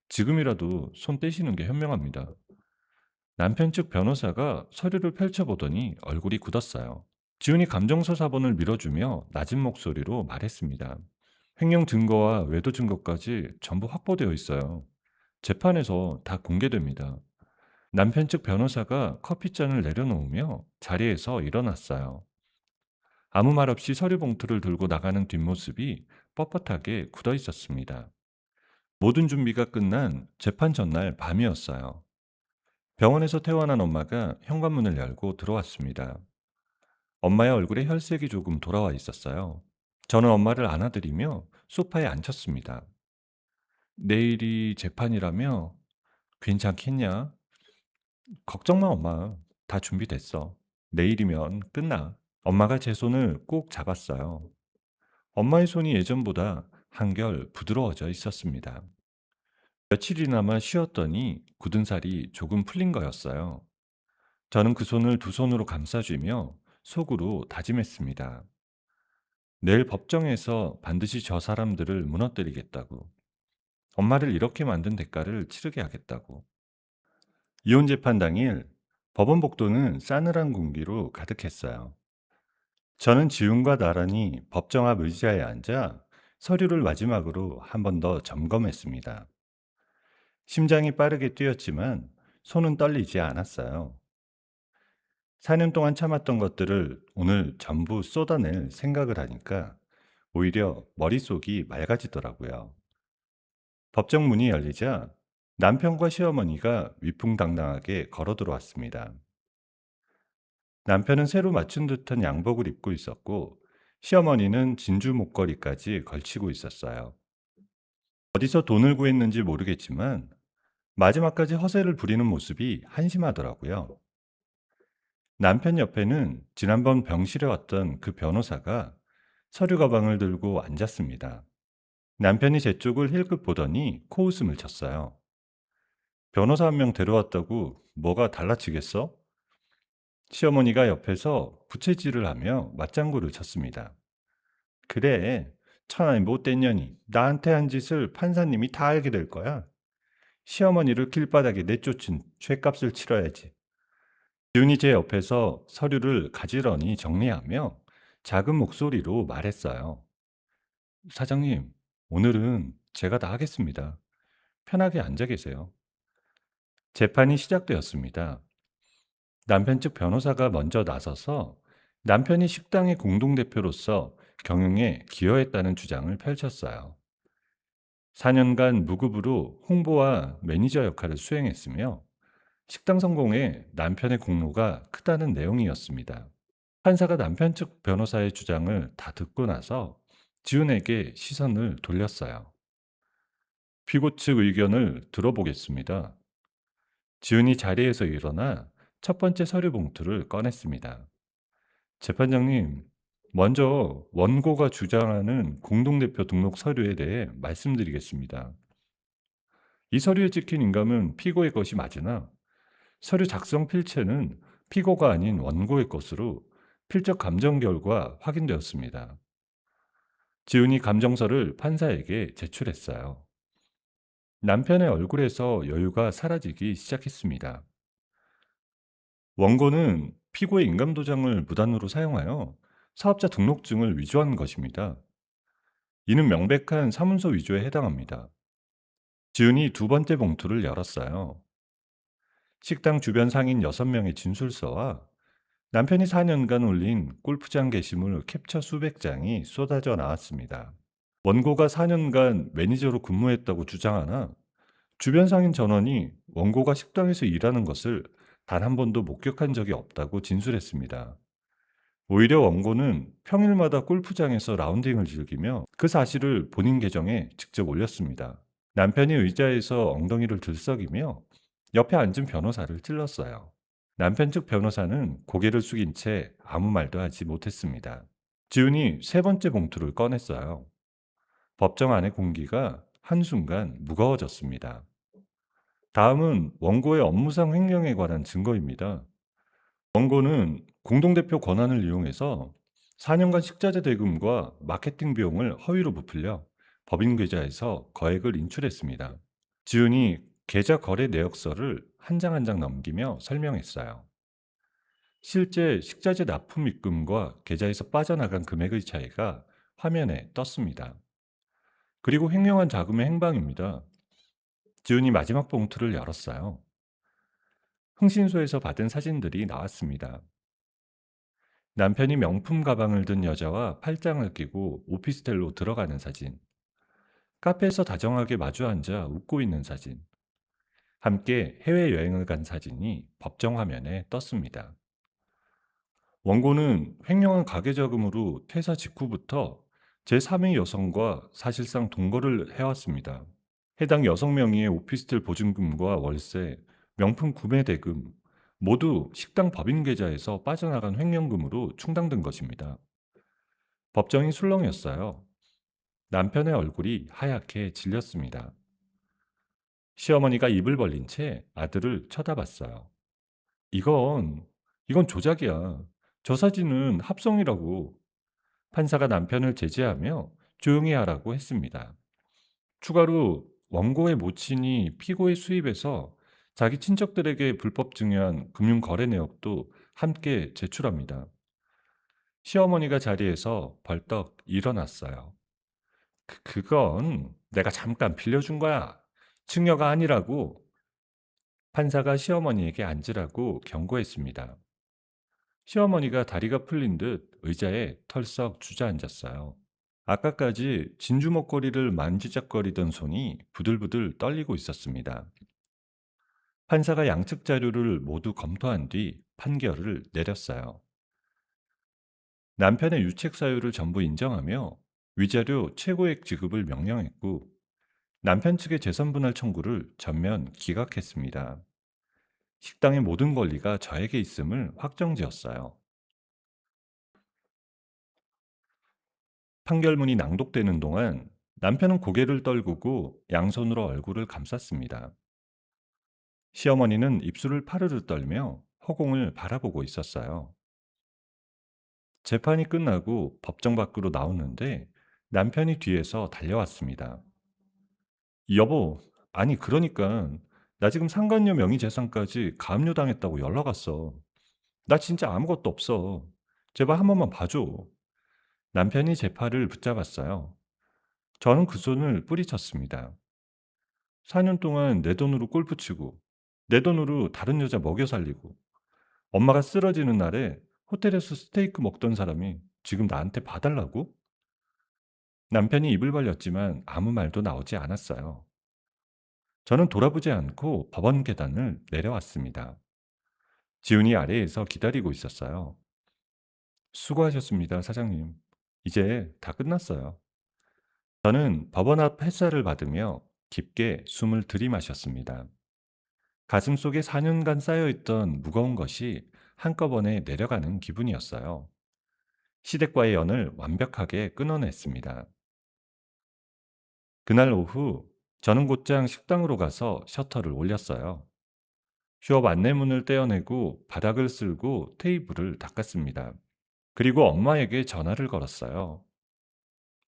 지금이라도 손 떼시는 게 현명합니다. 남편 측 변호사가 서류를 펼쳐보더니 얼굴이 굳었어요. 지훈이 감정서 사본을 밀어주며 낮은 목소리로 말했습니다. 횡령 증거와 외도 증거까지 전부 확보되어 있어요. 재판에서 다 공개됩니다. 남편 측 변호사가 커피잔을 내려놓으며 자리에서 일어났어요. 아무 말 없이 서류 봉투를 들고 나가는 뒷모습이 뻣뻣하게 굳어 있었습니다. 모든 준비가 끝난 재판 전날 밤이었어요. 병원에서 퇴원한 엄마가 현관문을 열고 들어왔습니다. 엄마의 얼굴에 혈색이 조금 돌아와 있었어요. 저는 엄마를 안아드리며 소파에 앉혔습니다. 내일이 재판이라며 괜찮겠냐? 걱정 마, 엄마. 다 준비됐어. 내일이면 끝나. 엄마가 제 손을 꼭 잡았어요. 엄마의 손이 예전보다 한결 부드러워져 있었습니다. 며칠이나마 쉬었더니 굳은 살이 조금 풀린 거였어요. 저는 그 손을 두 손으로 감싸주며 속으로 다짐했습니다. 내일 법정에서 반드시 저 사람들을 무너뜨리겠다고. 엄마를 이렇게 만든 대가를 치르게 하겠다고. 이혼 재판 당일 법원 복도는 싸늘한 공기로 가득했어요. 저는 지훈과 나란히 법정 앞 의자에 앉아 서류를 마지막으로 한 번 더 점검했습니다. 심장이 빠르게 뛰었지만 손은 떨리지 않았어요. 4년 동안 참았던 것들을 오늘 전부 쏟아낼 생각을 하니까 오히려 머릿속이 맑아지더라고요. 법정 문이 열리자 남편과 시어머니가 위풍당당하게 걸어 들어왔습니다. 남편은 새로 맞춘 듯한 양복을 입고 있었고 시어머니는 진주 목걸이까지 걸치고 있었어요. 어디서 돈을 구했는지 모르겠지만 마지막까지 허세를 부리는 모습이 한심하더라고요. 남편 옆에는 지난번 병실에 왔던 그 변호사가 서류 가방을 들고 앉았습니다. 남편이 제 쪽을 힐끗 보더니 코웃음을 쳤어요. 변호사 한 명 데려왔다고 뭐가 달라지겠어? 시어머니가 옆에서 부채질을 하며 맞장구를 쳤습니다. 그래, 천하의 못된 년이 나한테 한 짓을 판사님이 다 알게 될 거야. 시어머니를 길바닥에 내쫓은 죗값을 치러야지. 지훈이 제 옆에서 서류를 가지런히 정리하며 작은 목소리로 말했어요. 사장님, 오늘은 제가 다 하겠습니다. 편하게 앉아 계세요. 재판이 시작되었습니다. 남편 측 변호사가 먼저 나서서 남편이 식당의 공동대표로서 경영에 기여했다는 주장을 펼쳤어요. 4년간 무급으로 홍보와 매니저 역할을 수행했으며 식당 성공에 남편의 공로가 크다는 내용이었습니다. 판사가 남편 측 변호사의 주장을 다 듣고 나서 지훈에게 시선을 돌렸어요. 피고 측 의견을 들어보겠습니다. 지훈이 자리에서 일어나 첫 번째 서류 봉투를 꺼냈습니다. 재판장님, 먼저 원고가 주장하는 공동대표 등록 서류에 대해 말씀드리겠습니다. 이 서류에 찍힌 인감은 피고의 것이 맞으나 서류 작성 필체는 피고가 아닌 원고의 것으로 필적 감정 결과 확인되었습니다. 지훈이 감정서를 판사에게 제출했어요. 남편의 얼굴에서 여유가 사라지기 시작했습니다. 원고는 피고의 인감도장을 무단으로 사용하여 사업자 등록증을 위조한 것입니다. 이는 명백한 사문서 위조에 해당합니다. 지은이 두 번째 봉투를 열었어요. 식당 주변 상인 6명의 진술서와 남편이 4년간 올린 골프장 게시물 캡처 수백 장이 쏟아져 나왔습니다. 원고가 4년간 매니저로 근무했다고 주장하나 주변 상인 전원이 원고가 식당에서 일하는 것을 단 한 번도 목격한 적이 없다고 진술했습니다. 오히려 원고는 평일마다 골프장에서 라운딩을 즐기며 그 사실을 본인 계정에 직접 올렸습니다. 남편이 의자에서 엉덩이를 들썩이며 옆에 앉은 변호사를 찔렀어요. 남편 측 변호사는 고개를 숙인 채 아무 말도 하지 못했습니다. 지훈이 세 번째 봉투를 꺼냈어요. 법정 안의 공기가 한순간 무거워졌습니다. 다음은 원고의 업무상 횡령에 관한 증거입니다. 원고는 공동대표 권한을 이용해서 4년간 식자재 대금과 마케팅 비용을 허위로 부풀려 법인 계좌에서 거액을 인출했습니다. 지훈이 계좌 거래 내역서를 한 장 한 장 넘기며 설명했어요. 실제 식자재 납품 입금과 계좌에서 빠져나간 금액의 차이가 화면에 떴습니다. 그리고 횡령한 자금의 행방입니다. 지훈이 마지막 봉투를 열었어요. 흥신소에서 받은 사진들이 나왔습니다. 남편이 명품 가방을 든 여자와 팔짱을 끼고 오피스텔로 들어가는 사진, 카페에서 다정하게 마주 앉아 웃고 있는 사진, 함께 해외여행을 간 사진이 법정 화면에 떴습니다. 원고는 횡령한 가계자금으로 퇴사 직후부터 제3의 여성과 사실상 동거를 해왔습니다. 해당 여성 명의의 오피스텔 보증금과 월세, 명품 구매 대금 모두 식당 법인 계좌에서 빠져나간 횡령금으로 충당된 것입니다. 법정이 술렁였어요. 남편의 얼굴이 하얗게 질렸습니다. 시어머니가 입을 벌린 채 아들을 쳐다봤어요. 이건, 이건 조작이야. 저 사진은 합성이라고. 판사가 남편을 제지하며 조용히 하라고 했습니다. 추가로 원고의 모친이 피고의 수입에서 자기 친척들에게 불법 증여한 금융 거래 내역도 함께 제출합니다. 시어머니가 자리에서 벌떡 일어났어요. 그건 내가 잠깐 빌려준 거야. 증여가 아니라고. 판사가 시어머니에게 앉으라고 경고했습니다. 시어머니가 다리가 풀린 듯 의자에 털썩 주저앉았어요. 아까까지 진주 목걸이를 만지작거리던 손이 부들부들 떨리고 있었습니다. 판사가 양측 자료를 모두 검토한 뒤 판결을 내렸어요. 남편의 유책 사유를 전부 인정하며 위자료 최고액 지급을 명령했고 남편 측의 재산분할 청구를 전면 기각했습니다. 식당의 모든 권리가 저에게 있음을 확정지었어요. 판결문이 낭독되는 동안 남편은 고개를 떨구고 양손으로 얼굴을 감쌌습니다. 시어머니는 입술을 파르르 떨며 허공을 바라보고 있었어요. 재판이 끝나고 법정 밖으로 나오는데 남편이 뒤에서 달려왔습니다. 여보, 아니 그러니까 나 지금 상간녀 명의재산까지 가압류당했다고 연락 왔어. 나 진짜 아무것도 없어. 제발 한 번만 봐줘. 남편이 제 팔을 붙잡았어요. 저는 그 손을 뿌리쳤습니다. 4년 동안 내 돈으로 골프 치고 내 돈으로 다른 여자 먹여 살리고 엄마가 쓰러지는 날에 호텔에서 스테이크 먹던 사람이 지금 나한테 봐달라고? 남편이 입을 벌렸지만 아무 말도 나오지 않았어요. 저는 돌아보지 않고 법원 계단을 내려왔습니다. 지훈이 아래에서 기다리고 있었어요. 수고하셨습니다, 사장님. 이제 다 끝났어요. 저는 법원 앞 햇살을 받으며 깊게 숨을 들이마셨습니다. 가슴 속에 4년간 쌓여있던 무거운 것이 한꺼번에 내려가는 기분이었어요. 시댁과의 연을 완벽하게 끊어냈습니다. 그날 오후 저는 곧장 식당으로 가서 셔터를 올렸어요. 휴업 안내문을 떼어내고 바닥을 쓸고 테이블을 닦았습니다. 그리고 엄마에게 전화를 걸었어요.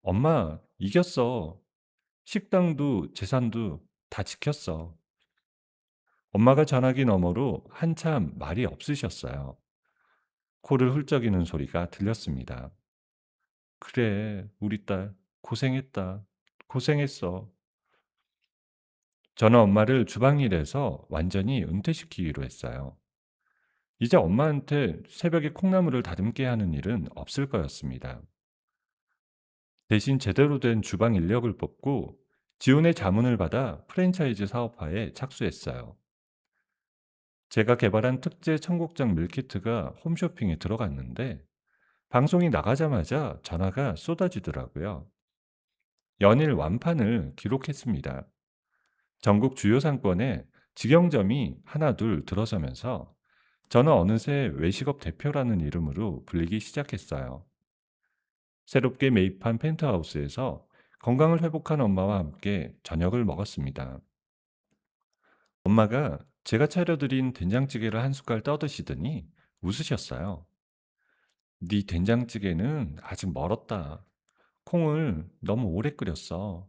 엄마, 이겼어. 식당도 재산도 다 지켰어. 엄마가 전화기 너머로 한참 말이 없으셨어요. 코를 훌쩍이는 소리가 들렸습니다. 그래, 우리 딸, 고생했다. 고생했어. 저는 엄마를 주방일에서 완전히 은퇴시키기로 했어요. 이제 엄마한테 새벽에 콩나물을 다듬게 하는 일은 없을 거였습니다. 대신 제대로 된 주방 인력을 뽑고 지원의 자문을 받아 프랜차이즈 사업화에 착수했어요. 제가 개발한 특제 청국장 밀키트가 홈쇼핑에 들어갔는데 방송이 나가자마자 전화가 쏟아지더라고요. 연일 완판을 기록했습니다. 전국 주요 상권에 직영점이 하나둘 들어서면서 저는 어느새 외식업 대표라는 이름으로 불리기 시작했어요. 새롭게 매입한 펜트하우스에서 건강을 회복한 엄마와 함께 저녁을 먹었습니다. 엄마가 제가 차려드린 된장찌개를 한 숟갈 떠드시더니 웃으셨어요. 네 된장찌개는 아직 멀었다. 콩을 너무 오래 끓였어.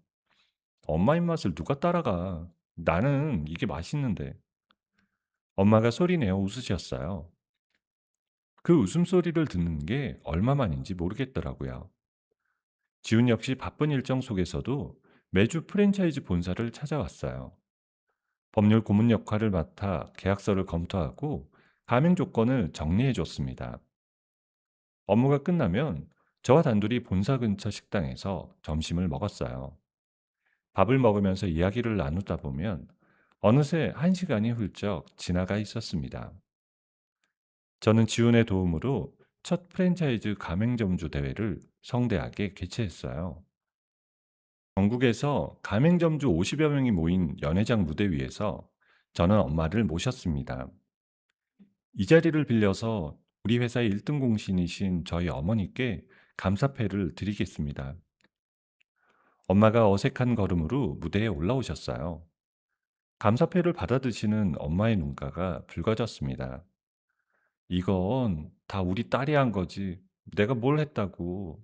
엄마 입맛을 누가 따라가? 나는 이게 맛있는데. 엄마가 소리내어 웃으셨어요. 그 웃음소리를 듣는 게 얼마만인지 모르겠더라고요. 지훈 역시 바쁜 일정 속에서도 매주 프랜차이즈 본사를 찾아왔어요. 법률 고문 역할을 맡아 계약서를 검토하고 가맹 조건을 정리해 줬습니다. 업무가 끝나면 저와 단둘이 본사 근처 식당에서 점심을 먹었어요. 밥을 먹으면서 이야기를 나누다 보면 어느새 한 시간이 훌쩍 지나가 있었습니다. 저는 지훈의 도움으로 첫 프랜차이즈 가맹점주 대회를 성대하게 개최했어요. 전국에서 가맹점주 50여 명이 모인 연회장 무대 위에서 저는 엄마를 모셨습니다. 이 자리를 빌려서 우리 회사의 1등 공신이신 저희 어머니께 감사패를 드리겠습니다. 엄마가 어색한 걸음으로 무대에 올라오셨어요. 감사패를 받아드시는 엄마의 눈가가 붉어졌습니다. 이건 다 우리 딸이 한 거지. 내가 뭘 했다고.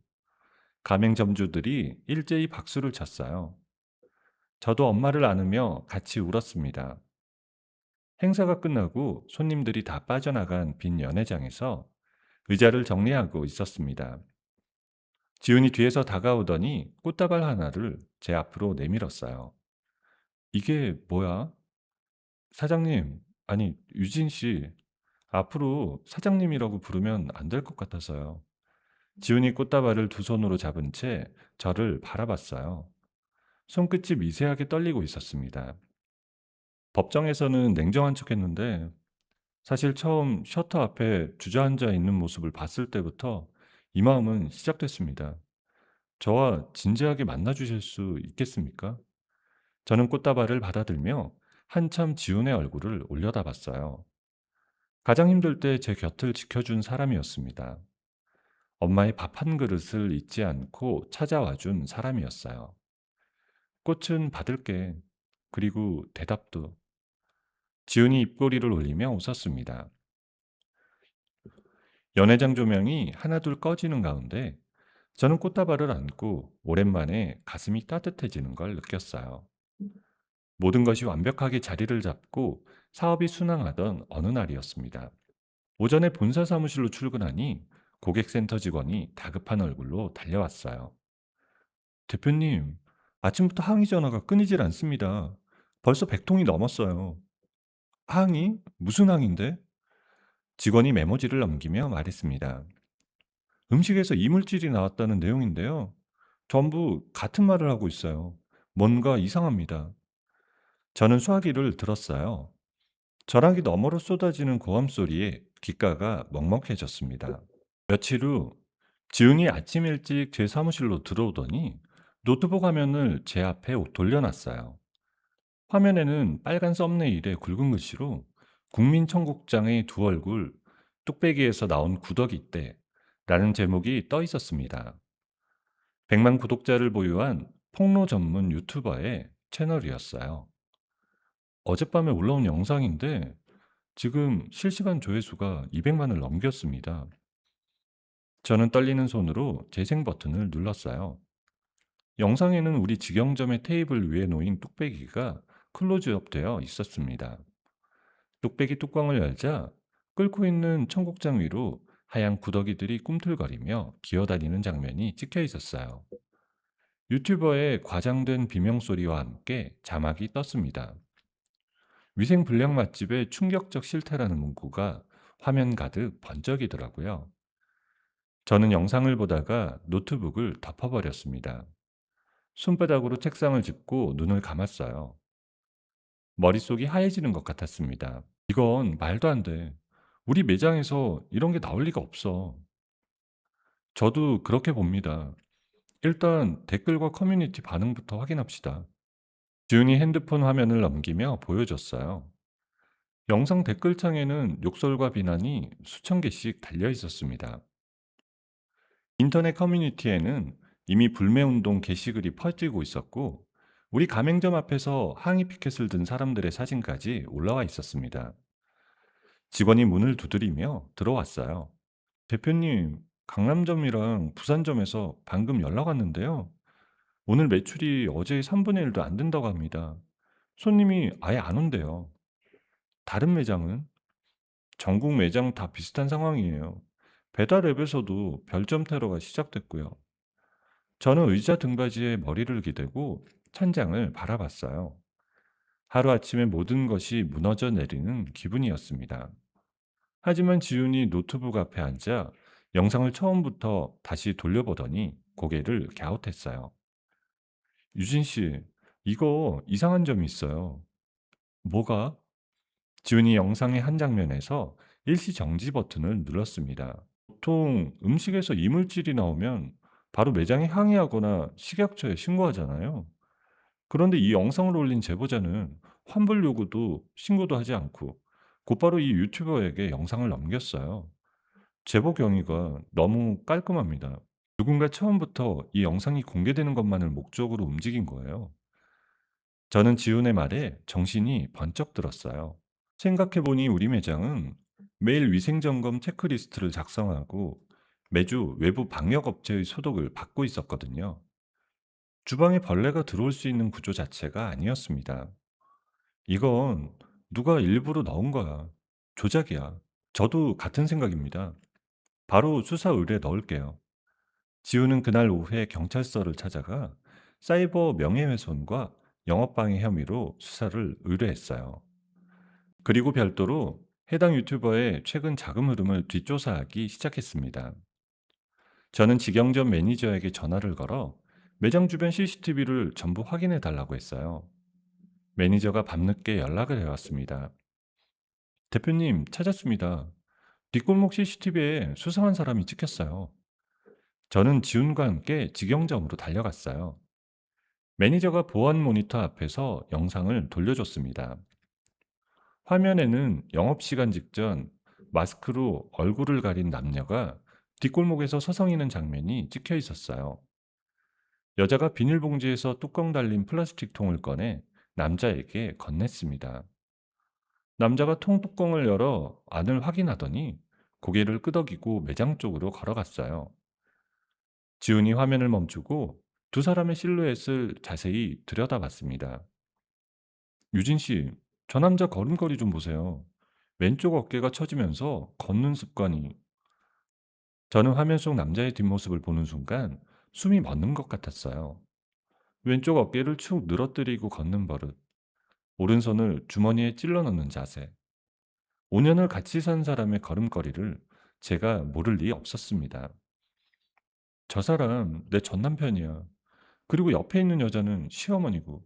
가맹점주들이 일제히 박수를 쳤어요. 저도 엄마를 안으며 같이 울었습니다. 행사가 끝나고 손님들이 다 빠져나간 빈 연회장에서 의자를 정리하고 있었습니다. 지훈이 뒤에서 다가오더니 꽃다발 하나를 제 앞으로 내밀었어요. 이게 뭐야? 사장님, 아니, 유진 씨, 앞으로 사장님이라고 부르면 안 될 것 같아서요. 지훈이 꽃다발을 두 손으로 잡은 채 저를 바라봤어요. 손끝이 미세하게 떨리고 있었습니다. 법정에서는 냉정한 척 했는데 사실 처음 셔터 앞에 주저앉아 있는 모습을 봤을 때부터 이 마음은 시작됐습니다. 저와 진지하게 만나 주실 수 있겠습니까? 저는 꽃다발을 받아들며 한참 지훈의 얼굴을 올려다봤어요. 가장 힘들 때 제 곁을 지켜준 사람이었습니다. 엄마의 밥 한 그릇을 잊지 않고 찾아와 준 사람이었어요. 꽃은 받을게. 그리고 대답도. 지훈이 입꼬리를 올리며 웃었습니다. 연회장 조명이 하나둘 꺼지는 가운데 저는 꽃다발을 안고 오랜만에 가슴이 따뜻해지는 걸 느꼈어요. 모든 것이 완벽하게 자리를 잡고 사업이 순항하던 어느 날이었습니다. 오전에 본사 사무실로 출근하니 고객센터 직원이 다급한 얼굴로 달려왔어요. 대표님, 아침부터 항의 전화가 끊이질 않습니다. 벌써 100통이 넘었어요. 항의? 무슨 항인데? 직원이 메모지를 넘기며 말했습니다. 음식에서 이물질이 나왔다는 내용인데요. 전부 같은 말을 하고 있어요. 뭔가 이상합니다. 저는 수화기를 들었어요. 전화기 너머로 쏟아지는 고함 소리에 귓가가 먹먹해졌습니다. 며칠 후 지훈이 아침 일찍 제 사무실로 들어오더니 노트북 화면을 제 앞에 돌려놨어요. 화면에는 빨간 썸네일에 굵은 글씨로 국민청국장의 두 얼굴 뚝배기에서 나온 구더기 때 라는 제목이 떠 있었습니다. 100만 구독자를 보유한 폭로 전문 유튜버의 채널이었어요. 어젯밤에 올라온 영상인데 지금 실시간 조회수가 200만을 넘겼습니다. 저는 떨리는 손으로 재생 버튼을 눌렀어요. 영상에는 우리 직영점의 테이블 위에 놓인 뚝배기가 클로즈업 되어 있었습니다. 뚝배기 뚜껑을 열자 끓고 있는 청국장 위로 하얀 구더기들이 꿈틀거리며 기어다니는 장면이 찍혀 있었어요. 유튜버의 과장된 비명소리와 함께 자막이 떴습니다. 위생 불량 맛집의 충격적 실태라는 문구가 화면 가득 번쩍이더라고요. 저는 영상을 보다가 노트북을 덮어버렸습니다. 손바닥으로 책상을 짚고 눈을 감았어요. 머릿속이 하얘지는 것 같았습니다. 이건 말도 안 돼. 우리 매장에서 이런 게 나올 리가 없어. 저도 그렇게 봅니다. 일단 댓글과 커뮤니티 반응부터 확인합시다. 지훈이 핸드폰 화면을 넘기며 보여줬어요. 영상 댓글창에는 욕설과 비난이 수천 개씩 달려 있었습니다. 인터넷 커뮤니티에는 이미 불매운동 게시글이 퍼지고 있었고, 우리 가맹점 앞에서 항의 피켓을 든 사람들의 사진까지 올라와 있었습니다. 직원이 문을 두드리며 들어왔어요. 대표님, 강남점이랑 부산점에서 방금 연락 왔는데요. 오늘 매출이 어제의 3분의 1도 안 된다고 합니다. 손님이 아예 안 온대요. 다른 매장은? 전국 매장 다 비슷한 상황이에요. 배달 앱에서도 별점 테러가 시작됐고요. 저는 의자 등받이에 머리를 기대고 천장을 바라봤어요. 하루아침에 모든 것이 무너져 내리는 기분이었습니다. 하지만 지훈이 노트북 앞에 앉아 영상을 처음부터 다시 돌려보더니 고개를 갸웃했어요. 유진 씨, 이거 이상한 점이 있어요. 뭐가? 지훈이 영상의 한 장면에서 일시 정지 버튼을 눌렀습니다. 보통 음식에서 이물질이 나오면 바로 매장에 항의하거나 식약처에 신고하잖아요. 그런데 이 영상을 올린 제보자는 환불 요구도 신고도 하지 않고 곧바로 이 유튜버에게 영상을 넘겼어요. 제보 경위가 너무 깔끔합니다. 누군가 처음부터 이 영상이 공개되는 것만을 목적으로 움직인 거예요. 저는 지훈의 말에 정신이 번쩍 들었어요. 생각해보니 우리 매장은 매일 위생점검 체크리스트를 작성하고 매주 외부 방역업체의 소독을 받고 있었거든요. 주방에 벌레가 들어올 수 있는 구조 자체가 아니었습니다. 이건 누가 일부러 넣은 거야. 조작이야. 저도 같은 생각입니다. 바로 수사 의뢰 넣을게요. 지우는 그날 오후에 경찰서를 찾아가 사이버 명예훼손과 영업방해 혐의로 수사를 의뢰했어요. 그리고 별도로 해당 유튜버의 최근 자금 흐름을 뒷조사하기 시작했습니다. 저는 직영점 매니저에게 전화를 걸어 매장 주변 CCTV를 전부 확인해 달라고 했어요. 매니저가 밤늦게 연락을 해왔습니다. 대표님, 찾았습니다. 뒷골목 CCTV에 수상한 사람이 찍혔어요. 저는 지훈과 함께 직영점으로 달려갔어요. 매니저가 보안 모니터 앞에서 영상을 돌려줬습니다. 화면에는 영업시간 직전 마스크로 얼굴을 가린 남녀가 뒷골목에서 서성이는 장면이 찍혀 있었어요. 여자가 비닐봉지에서 뚜껑 달린 플라스틱 통을 꺼내 남자에게 건넸습니다. 남자가 통 뚜껑을 열어 안을 확인하더니 고개를 끄덕이고 매장 쪽으로 걸어갔어요. 지훈이 화면을 멈추고 두 사람의 실루엣을 자세히 들여다봤습니다. 유진 씨, 저 남자 걸음걸이 좀 보세요. 왼쪽 어깨가 처지면서 걷는 습관이. 저는 화면 속 남자의 뒷모습을 보는 순간 숨이 멎는 것 같았어요. 왼쪽 어깨를 축 늘어뜨리고 걷는 버릇, 오른손을 주머니에 찔러 넣는 자세. 5년을 같이 산 사람의 걸음걸이를 제가 모를 리 없었습니다. 저 사람 내 전 남편이야. 그리고 옆에 있는 여자는 시어머니고.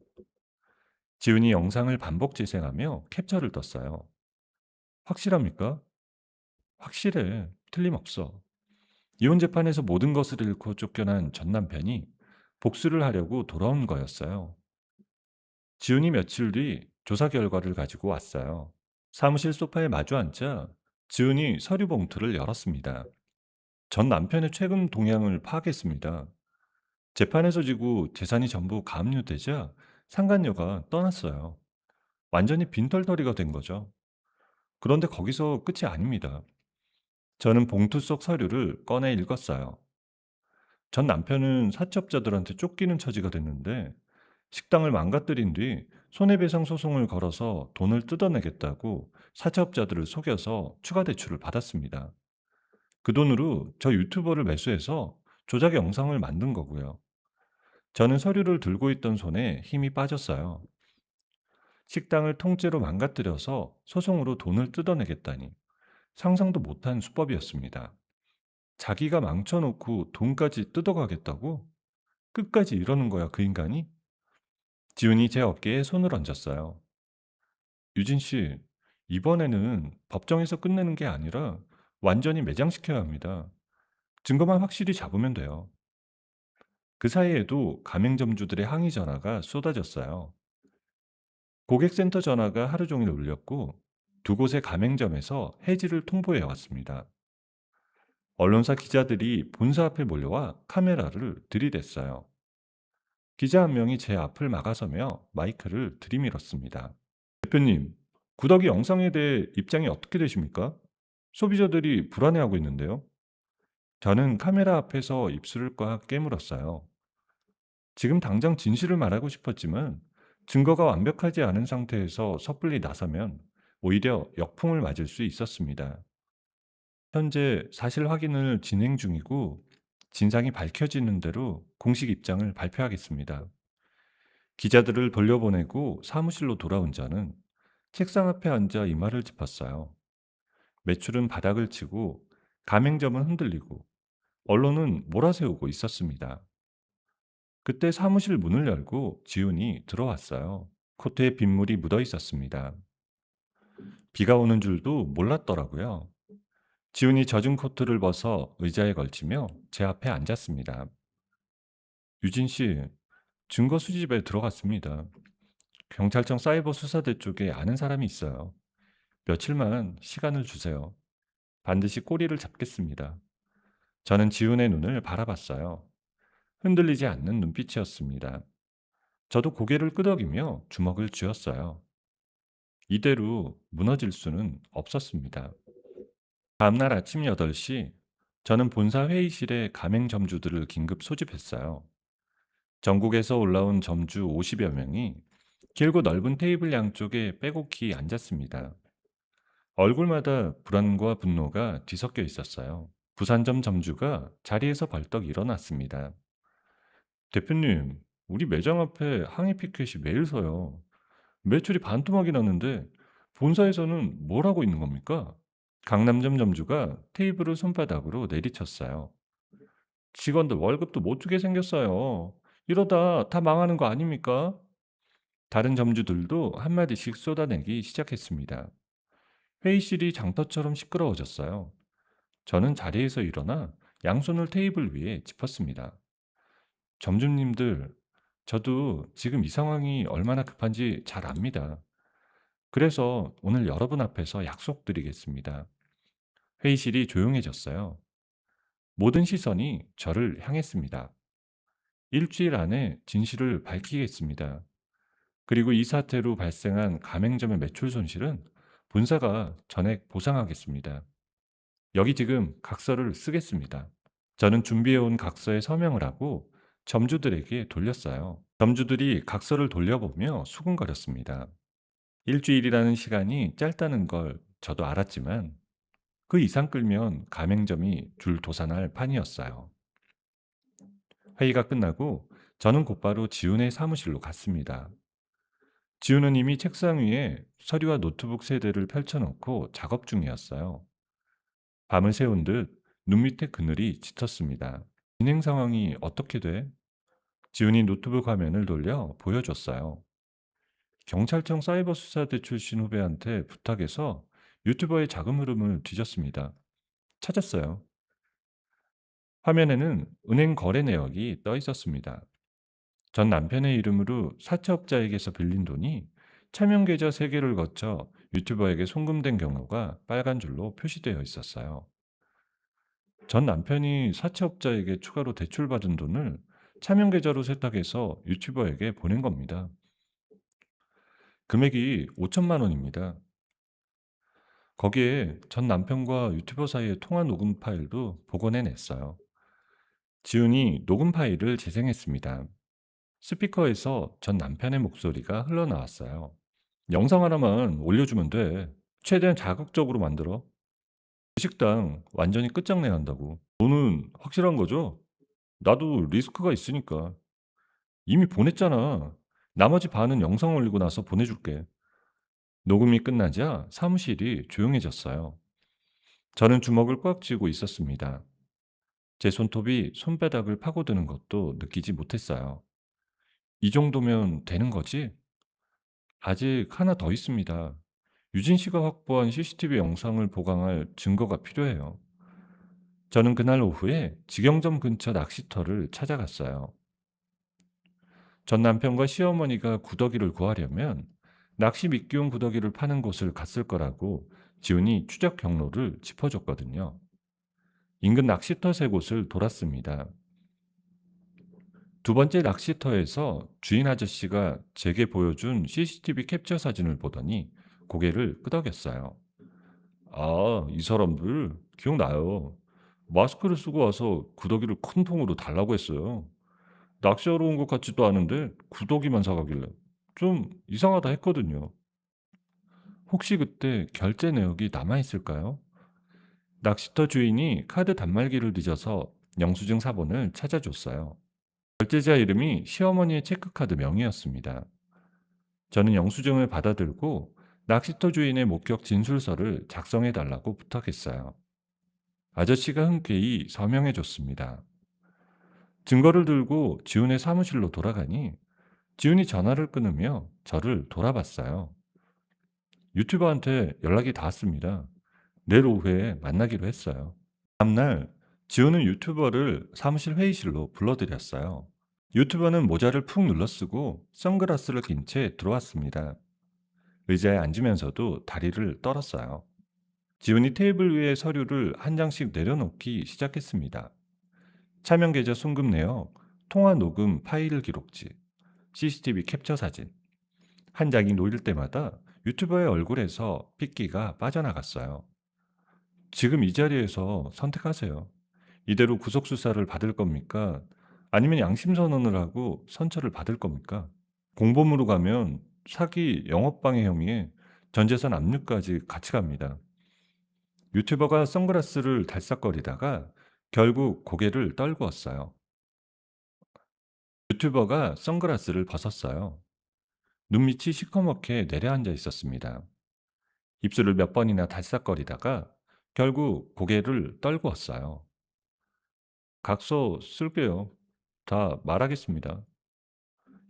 지훈이 영상을 반복 재생하며 캡처를 떴어요. 확실합니까? 확실해. 틀림없어. 이혼 재판에서 모든 것을 잃고 쫓겨난 전 남편이 복수를 하려고 돌아온 거였어요. 지훈이 며칠 뒤 조사 결과를 가지고 왔어요. 사무실 소파에 마주 앉자 지훈이 서류 봉투를 열었습니다. 전 남편의 최근 동향을 파악했습니다. 재판에서 지고 재산이 전부 가압류되자 상간녀가 떠났어요. 완전히 빈털터리가 된 거죠. 그런데 거기서 끝이 아닙니다. 저는 봉투 속 서류를 꺼내 읽었어요. 전 남편은 사채업자들한테 쫓기는 처지가 됐는데 식당을 망가뜨린 뒤 손해배상 소송을 걸어서 돈을 뜯어내겠다고 사채업자들을 속여서 추가 대출을 받았습니다. 그 돈으로 저 유튜버를 매수해서 조작 영상을 만든 거고요. 저는 서류를 들고 있던 손에 힘이 빠졌어요. 식당을 통째로 망가뜨려서 소송으로 돈을 뜯어내겠다니 상상도 못한 수법이었습니다. 자기가 망쳐놓고 돈까지 뜯어가겠다고? 끝까지 이러는 거야, 그 인간이? 지훈이 제 어깨에 손을 얹었어요. 유진 씨, 이번에는 법정에서 끝내는 게 아니라 완전히 매장시켜야 합니다. 증거만 확실히 잡으면 돼요. 그 사이에도 가맹점주들의 항의 전화가 쏟아졌어요. 고객센터 전화가 하루 종일 울렸고 두 곳의 가맹점에서 해지를 통보해 왔습니다. 언론사 기자들이 본사 앞에 몰려와 카메라를 들이댔어요. 기자 한 명이 제 앞을 막아서며 마이크를 들이밀었습니다. 대표님, 구더기 영상에 대해 입장이 어떻게 되십니까? 소비자들이 불안해하고 있는데요. 저는 카메라 앞에서 입술을 꽉 깨물었어요. 지금 당장 진실을 말하고 싶었지만 증거가 완벽하지 않은 상태에서 섣불리 나서면 오히려 역풍을 맞을 수 있었습니다. 현재 사실 확인을 진행 중이고 진상이 밝혀지는 대로 공식 입장을 발표하겠습니다. 기자들을 돌려보내고 사무실로 돌아온 저는 책상 앞에 앉아 이마를 짚었어요. 매출은 바닥을 치고 가맹점은 흔들리고 언론은 몰아세우고 있었습니다. 그때 사무실 문을 열고 지훈이 들어왔어요. 코트에 빗물이 묻어 있었습니다. 비가 오는 줄도 몰랐더라고요. 지훈이 젖은 코트를 벗어 의자에 걸치며 제 앞에 앉았습니다. 유진 씨, 증거 수집에 들어갔습니다. 경찰청 사이버 수사대 쪽에 아는 사람이 있어요. 며칠만 시간을 주세요. 반드시 꼬리를 잡겠습니다. 저는 지훈의 눈을 바라봤어요. 흔들리지 않는 눈빛이었습니다. 저도 고개를 끄덕이며 주먹을 쥐었어요. 이대로 무너질 수는 없었습니다. 다음날 아침 8시, 저는 본사 회의실에 가맹 점주들을 긴급 소집했어요. 전국에서 올라온 점주 50여 명이 길고 넓은 테이블 양쪽에 빼곡히 앉았습니다. 얼굴마다 불안과 분노가 뒤섞여 있었어요. 부산점 점주가 자리에서 벌떡 일어났습니다. 대표님, 우리 매장 앞에 항의 피켓이 매일 서요. 매출이 반토막이 났는데 본사에서는 뭘 하고 있는 겁니까? 강남점 점주가 테이블을 손바닥으로 내리쳤어요. 직원들 월급도 못 주게 생겼어요. 이러다 다 망하는 거 아닙니까? 다른 점주들도 한마디씩 쏟아내기 시작했습니다. 회의실이 장터처럼 시끄러워졌어요. 저는 자리에서 일어나 양손을 테이블 위에 짚었습니다. 점주님들, 저도 지금 이 상황이 얼마나 급한지 잘 압니다. 그래서 오늘 여러분 앞에서 약속드리겠습니다. 회의실이 조용해졌어요. 모든 시선이 저를 향했습니다. 일주일 안에 진실을 밝히겠습니다. 그리고 이 사태로 발생한 가맹점의 매출 손실은 본사가 전액 보상하겠습니다. 여기 지금 각서를 쓰겠습니다. 저는 준비해온 각서에 서명을 하고 점주들에게 돌렸어요. 점주들이 각서를 돌려보며 수군거렸습니다. 일주일이라는 시간이 짧다는 걸 저도 알았지만 그 이상 끌면 가맹점이 줄도산할 판이었어요. 회의가 끝나고 저는 곧바로 지훈의 사무실로 갔습니다. 지훈은 이미 책상 위에 서류와 노트북 세 대를 펼쳐놓고 작업 중이었어요. 밤을 새운 듯 눈 밑에 그늘이 짙었습니다. 진행 상황이 어떻게 돼? 지훈이 노트북 화면을 돌려 보여줬어요. 경찰청 사이버 수사대 출신 후배한테 부탁해서 유튜버의 자금 흐름을 뒤졌습니다. 찾았어요. 화면에는 은행 거래 내역이 떠 있었습니다. 전 남편의 이름으로 사채업자에게서 빌린 돈이 차명 계좌 3개를 거쳐 유튜버에게 송금된 경우가 빨간 줄로 표시되어 있었어요. 전 남편이 사채업자에게 추가로 대출받은 돈을 차명 계좌로 세탁해서 유튜버에게 보낸 겁니다. 금액이 5천만 원입니다. 거기에 전 남편과 유튜버 사이의 통화 녹음 파일도 복원해냈어요. 지훈이 녹음 파일을 재생했습니다. 스피커에서 전 남편의 목소리가 흘러나왔어요. 영상 하나만 올려주면 돼. 최대한 자극적으로 만들어. 그 식당 완전히 끝장내 한다고. 돈은 확실한 거죠? 나도 리스크가 있으니까. 이미 보냈잖아. 나머지 반은 영상 올리고 나서 보내줄게. 녹음이 끝나자 사무실이 조용해졌어요. 저는 주먹을 꽉 쥐고 있었습니다. 제 손톱이 손바닥을 파고드는 것도 느끼지 못했어요. 이 정도면 되는 거지? 아직 하나 더 있습니다. 유진 씨가 확보한 CCTV 영상을 보강할 증거가 필요해요. 저는 그날 오후에 직영점 근처 낚시터를 찾아갔어요. 전 남편과 시어머니가 구더기를 구하려면 낚시 미끼용 구더기를 파는 곳을 갔을 거라고 지훈이 추적 경로를 짚어줬거든요. 인근 낚시터 3곳을 돌았습니다. 두 번째 낚시터에서 주인 아저씨가 제게 보여준 CCTV 캡처 사진을 보더니 고개를 끄덕였어요. 아, 이 사람들 기억나요. 마스크를 쓰고 와서 구더기를 큰 통으로 달라고 했어요. 낚시하러 온 것 같지도 않은데 구더기만 사가길래 좀 이상하다 했거든요. 혹시 그때 결제 내역이 남아있을까요? 낚시터 주인이 카드 단말기를 뒤져서 영수증 사본을 찾아줬어요. 결제자 이름이 시어머니의 체크카드 명의였습니다. 저는 영수증을 받아들고 낚시터 주인의 목격 진술서를 작성해 달라고 부탁했어요. 아저씨가 흔쾌히 서명해 줬습니다. 증거를 들고 지훈의 사무실로 돌아가니 지훈이 전화를 끊으며 저를 돌아봤어요. 유튜버한테 연락이 닿았습니다. 내일 오후에 만나기로 했어요. 다음날 지훈은 유튜버를 사무실 회의실로 불러들였어요. 유튜버는 모자를 푹 눌러쓰고 선글라스를 낀 채 들어왔습니다. 의자에 앉으면서도 다리를 떨었어요. 지훈이 테이블 위에 서류를 한 장씩 내려놓기 시작했습니다. 차명 계좌 송금 내역, 통화 녹음 파일 기록지, CCTV 캡처 사진. 한 장이 놓일 때마다 유튜버의 얼굴에서 핏기가 빠져나갔어요. 지금 이 자리에서 선택하세요. 이대로 구속 수사를 받을 겁니까? 아니면 양심 선언을 하고 선처를 받을 겁니까? 공범으로 가면 사기, 영업방해 혐의에 전 재산 압류까지 같이 갑니다. 유튜버가 선글라스를 달싹거리다가 결국 고개를 떨구었어요. 유튜버가 선글라스를 벗었어요. 눈밑이 시커멓게 내려앉아 있었습니다. 입술을 몇 번이나 달싹거리다가 결국 고개를 떨구었어요. 각서 쓸게요. 다 말하겠습니다.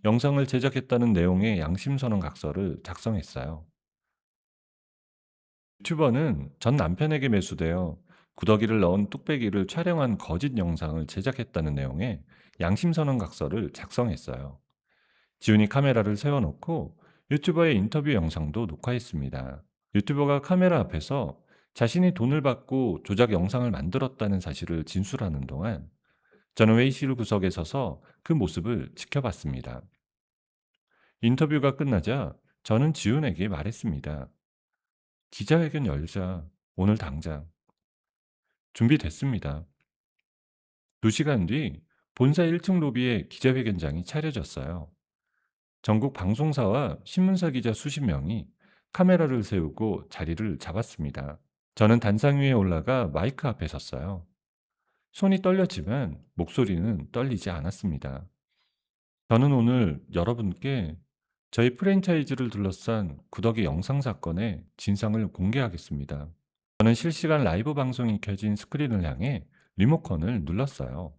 영상을 제작했다는 내용의 양심선언 각서를 작성했어요. 유튜버는 전 남편에게 매수되어 구더기를 넣은 뚝배기를 촬영한 거짓 영상을 제작했다는 내용의 양심선언 각서를 작성했어요. 지훈이 카메라를 세워놓고 유튜버의 인터뷰 영상도 녹화했습니다. 유튜버가 카메라 앞에서 자신이 돈을 받고 조작 영상을 만들었다는 사실을 진술하는 동안 저는 회의실 구석에 서서 그 모습을 지켜봤습니다. 인터뷰가 끝나자 저는 지훈에게 말했습니다. 기자회견 열자. 오늘 당장. 준비됐습니다. 2시간 뒤 본사 1층 로비에 기자회견장이 차려졌어요. 전국 방송사와 신문사 기자 수십 명이 카메라를 세우고 자리를 잡았습니다. 저는 단상 위에 올라가 마이크 앞에 섰어요. 손이 떨렸지만 목소리는 떨리지 않았습니다. 저는 오늘 여러분께 저희 프랜차이즈를 둘러싼 구더기 영상 사건의 진상을 공개하겠습니다. 저는 실시간 라이브 방송이 켜진 스크린을 향해 리모컨을 눌렀어요.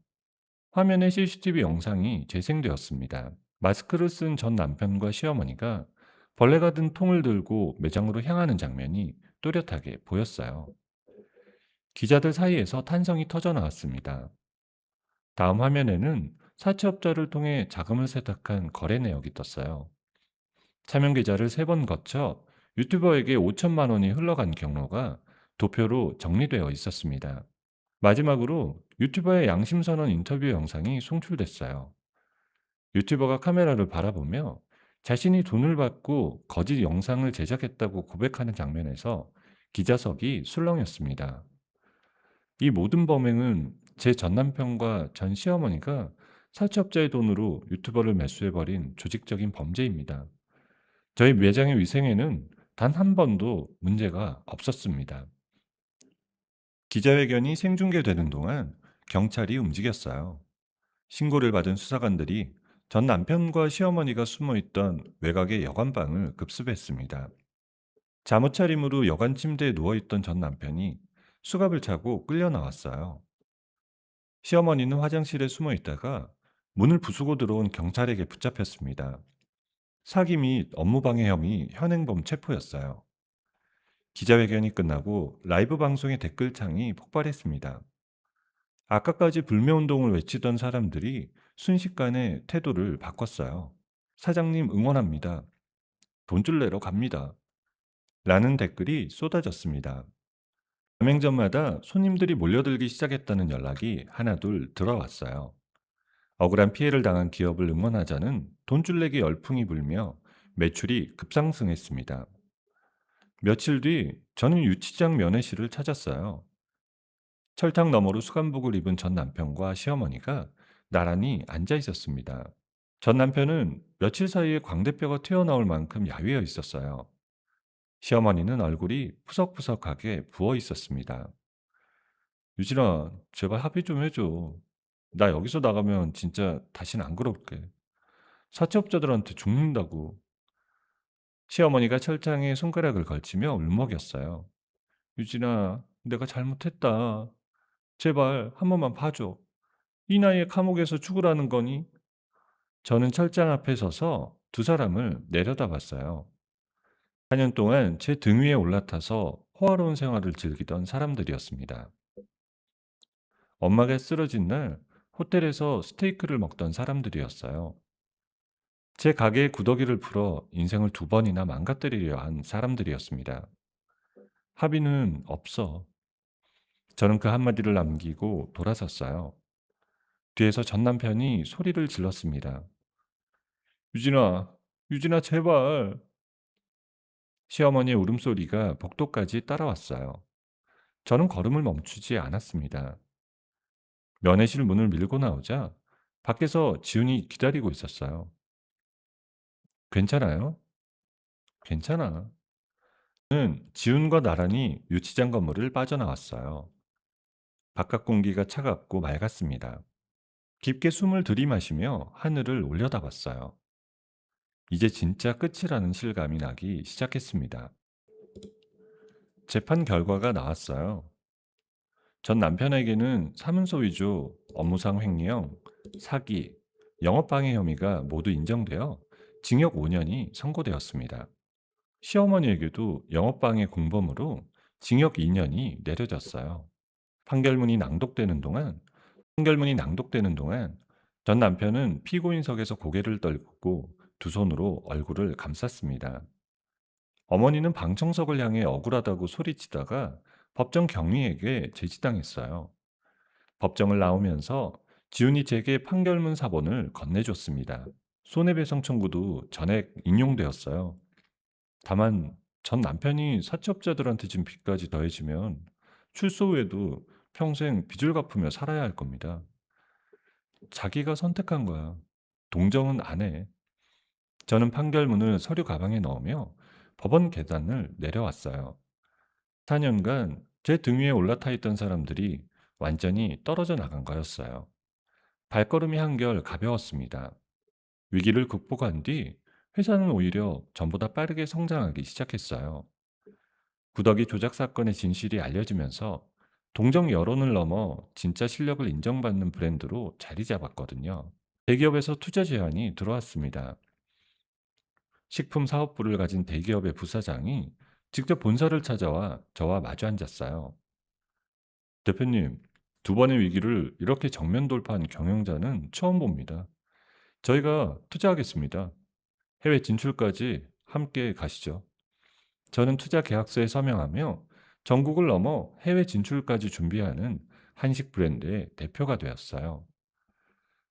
화면에 CCTV 영상이 재생되었습니다. 마스크를 쓴 전 남편과 시어머니가 벌레가 든 통을 들고 매장으로 향하는 장면이 또렷하게 보였어요. 기자들 사이에서 탄성이 터져 나왔습니다. 다음 화면에는 사채업자를 통해 자금을 세탁한 거래 내역이 떴어요. 차명 계좌를 3번 거쳐 유튜버에게 5천만 원이 흘러간 경로가 도표로 정리되어 있었습니다. 마지막으로 유튜버의 양심선언 인터뷰 영상이 송출됐어요. 유튜버가 카메라를 바라보며 자신이 돈을 받고 거짓 영상을 제작했다고 고백하는 장면에서 기자석이 술렁였습니다. 이 모든 범행은 제 전남편과 전 시어머니가 사채업자의 돈으로 유튜버를 매수해버린 조직적인 범죄입니다. 저희 매장의 위생에는 단 한 번도 문제가 없었습니다. 기자회견이 생중계되는 동안 경찰이 움직였어요. 신고를 받은 수사관들이 전 남편과 시어머니가 숨어있던 외곽의 여관방을 급습했습니다. 잠옷 차림으로 여관 침대에 누워있던 전 남편이 수갑을 차고 끌려 나왔어요. 시어머니는 화장실에 숨어 있다가 문을 부수고 들어온 경찰에게 붙잡혔습니다. 사기 및 업무방해 혐의 현행범 체포였어요. 기자회견이 끝나고 라이브 방송의 댓글창이 폭발했습니다. 아까까지 불매운동을 외치던 사람들이 순식간에 태도를 바꿨어요. 사장님 응원합니다. 돈줄 내러 갑니다. 라는 댓글이 쏟아졌습니다. 가맹점마다 손님들이 몰려들기 시작했다는 연락이 하나둘 들어왔어요. 억울한 피해를 당한 기업을 응원하자는 돈줄 내기 열풍이 불며 매출이 급상승했습니다. 며칠 뒤 저는 유치장 면회실을 찾았어요. 철창 너머로 수감복을 입은 전 남편과 시어머니가 나란히 앉아 있었습니다. 전 남편은 며칠 사이에 광대뼈가 튀어나올 만큼 야위어 있었어요. 시어머니는 얼굴이 푸석푸석하게 부어 있었습니다. 유진아, 제발 합의 좀 해줘. 나 여기서 나가면 진짜 다신 안 그럴게. 사채업자들한테 죽는다고. 시어머니가 철장에 손가락을 걸치며 울먹였어요. 유진아, 내가 잘못했다. 제발 한 번만 봐줘. 이 나이에 감옥에서 죽으라는 거니? 저는 철장 앞에 서서 두 사람을 내려다봤어요. 4년 동안 제 등 위에 올라타서 호화로운 생활을 즐기던 사람들이었습니다. 엄마가 쓰러진 날 호텔에서 스테이크를 먹던 사람들이었어요. 제 가게의 구더기를 풀어 인생을 두 번이나 망가뜨리려 한 사람들이었습니다. 합의는 없어. 저는 그 한마디를 남기고 돌아섰어요. 뒤에서 전 남편이 소리를 질렀습니다. 유진아, 유진아, 제발. 시어머니의 울음소리가 복도까지 따라왔어요. 저는 걸음을 멈추지 않았습니다. 면회실 문을 밀고 나오자 밖에서 지훈이 기다리고 있었어요. 괜찮아요? 괜찮아. 는 지훈과 나란히 유치장 건물을 빠져나왔어요. 바깥 공기가 차갑고 맑았습니다. 깊게 숨을 들이마시며 하늘을 올려다봤어요. 이제 진짜 끝이라는 실감이 나기 시작했습니다. 재판 결과가 나왔어요. 전 남편에게는 사문서 위조, 업무상 횡령, 사기, 영업방해 혐의가 모두 인정되어 징역 5년이 선고되었습니다. 시어머니에게도 영업방해 공범으로 징역 2년이 내려졌어요. 판결문이 낭독되는 동안 판결문이 낭독되는 동안 전 남편은 피고인석에서 고개를 떨구고 두 손으로 얼굴을 감쌌습니다. 어머니는 방청석을 향해 억울하다고 소리치다가 법정 경위에게 제지당했어요. 법정을 나오면서 지훈이 제게 판결문 사본을 건네줬습니다. 손해배상 청구도 전액 인용되었어요. 다만 전 남편이 사채업자들한테 진 빚까지 더해지면 출소 후에도 평생 빚을 갚으며 살아야 할 겁니다. 자기가 선택한 거야. 동정은 안 해. 저는 판결문을 서류 가방에 넣으며 법원 계단을 내려왔어요. 4년간 제 등 위에 올라타 있던 사람들이 완전히 떨어져 나간 거였어요. 발걸음이 한결 가벼웠습니다. 위기를 극복한 뒤 회사는 오히려 전보다 빠르게 성장하기 시작했어요. 구더기 조작 사건의 진실이 알려지면서 동정 여론을 넘어 진짜 실력을 인정받는 브랜드로 자리 잡았거든요. 대기업에서 투자 제안이 들어왔습니다. 식품 사업부를 가진 대기업의 부사장이 직접 본사를 찾아와 저와 마주 앉았어요. 대표님, 두 번의 위기를 이렇게 정면 돌파한 경영자는 처음 봅니다. 저희가 투자하겠습니다. 해외 진출까지 함께 가시죠. 저는 투자 계약서에 서명하며 전국을 넘어 해외 진출까지 준비하는 한식 브랜드의 대표가 되었어요.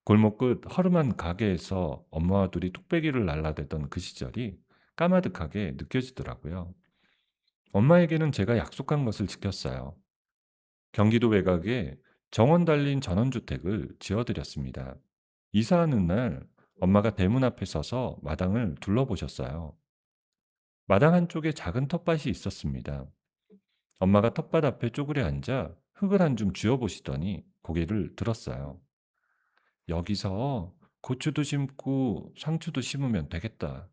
골목 끝 허름한 가게에서 엄마와 둘이 뚝배기를 날라대던 그 시절이 까마득하게 느껴지더라고요. 엄마에게는 제가 약속한 것을 지켰어요. 경기도 외곽에 정원 달린 전원주택을 지어드렸습니다. 이사하는 날 엄마가 대문 앞에 서서 마당을 둘러보셨어요. 마당 한쪽에 작은 텃밭이 있었습니다. 엄마가 텃밭 앞에 쪼그려 앉아 흙을 한 줌 쥐어보시더니 고개를 들었어요. 여기서 고추도 심고 상추도 심으면 되겠다.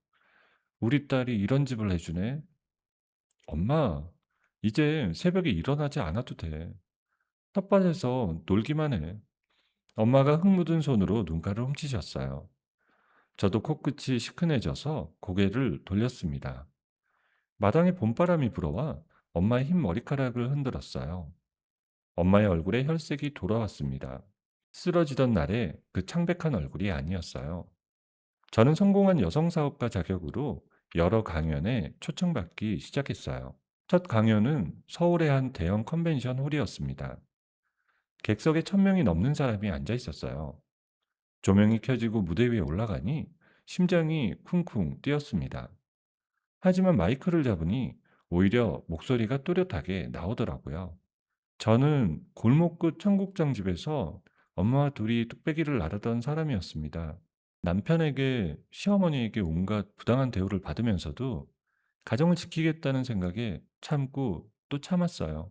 우리 딸이 이런 집을 해주네. 엄마, 이제 새벽에 일어나지 않아도 돼. 텃밭에서 놀기만 해. 엄마가 흙 묻은 손으로 눈가를 훔치셨어요. 저도 코끝이 시큰해져서 고개를 돌렸습니다. 마당에 봄바람이 불어와 엄마의 흰 머리카락을 흔들었어요. 엄마의 얼굴에 혈색이 돌아왔습니다. 쓰러지던 날의 그 창백한 얼굴이 아니었어요. 저는 성공한 여성사업가 자격으로 여러 강연에 초청받기 시작했어요. 첫 강연은 서울의 한 대형 컨벤션 홀이었습니다. 객석에 1,000명이 넘는 사람이 앉아 있었어요. 조명이 켜지고 무대 위에 올라가니 심장이 쿵쿵 뛰었습니다. 하지만 마이크를 잡으니 오히려 목소리가 또렷하게 나오더라고요. 저는 골목 끝 청국장 집에서 엄마와 둘이 뚝배기를 나르던 사람이었습니다. 남편에게, 시어머니에게 온갖 부당한 대우를 받으면서도 가정을 지키겠다는 생각에 참고 또 참았어요.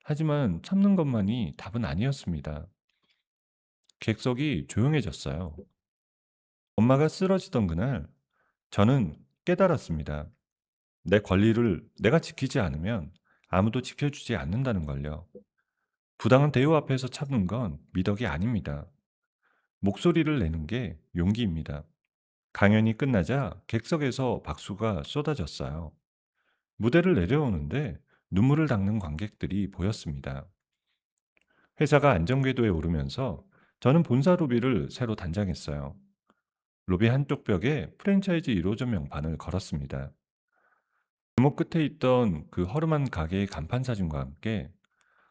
하지만 참는 것만이 답은 아니었습니다. 객석이 조용해졌어요. 엄마가 쓰러지던 그날 저는 깨달았습니다. 내 권리를 내가 지키지 않으면 아무도 지켜주지 않는다는 걸요. 부당한 대우 앞에서 참는 건 미덕이 아닙니다. 목소리를 내는 게 용기입니다. 강연이 끝나자 객석에서 박수가 쏟아졌어요. 무대를 내려오는데 눈물을 닦는 관객들이 보였습니다. 회사가 안정궤도에 오르면서 저는 본사 로비를 새로 단장했어요. 로비 한쪽 벽에 프랜차이즈 1호점 명판을 걸었습니다. 골목 끝에 있던 그 허름한 가게의 간판 사진과 함께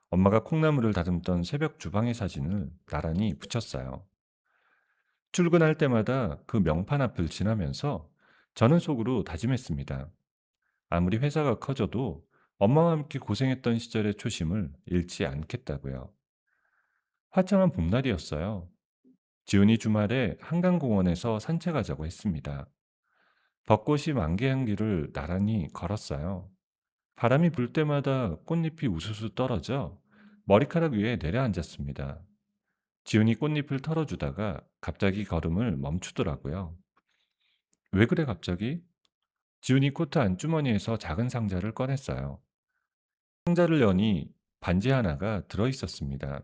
엄마가 콩나물을 다듬던 새벽 주방의 사진을 나란히 붙였어요. 출근할 때마다 그 명판 앞을 지나면서 저는 속으로 다짐했습니다. 아무리 회사가 커져도 엄마와 함께 고생했던 시절의 초심을 잃지 않겠다고요. 화창한 봄날이었어요. 지훈이 주말에 한강공원에서 산책하자고 했습니다. 벚꽃이 만개한 길을 나란히 걸었어요. 바람이 불 때마다 꽃잎이 우수수 떨어져 머리카락 위에 내려앉았습니다. 지훈이 꽃잎을 털어주다가 갑자기 걸음을 멈추더라고요. 왜 그래 갑자기? 지훈이 코트 안주머니에서 작은 상자를 꺼냈어요. 상자를 여니 반지 하나가 들어 있었습니다.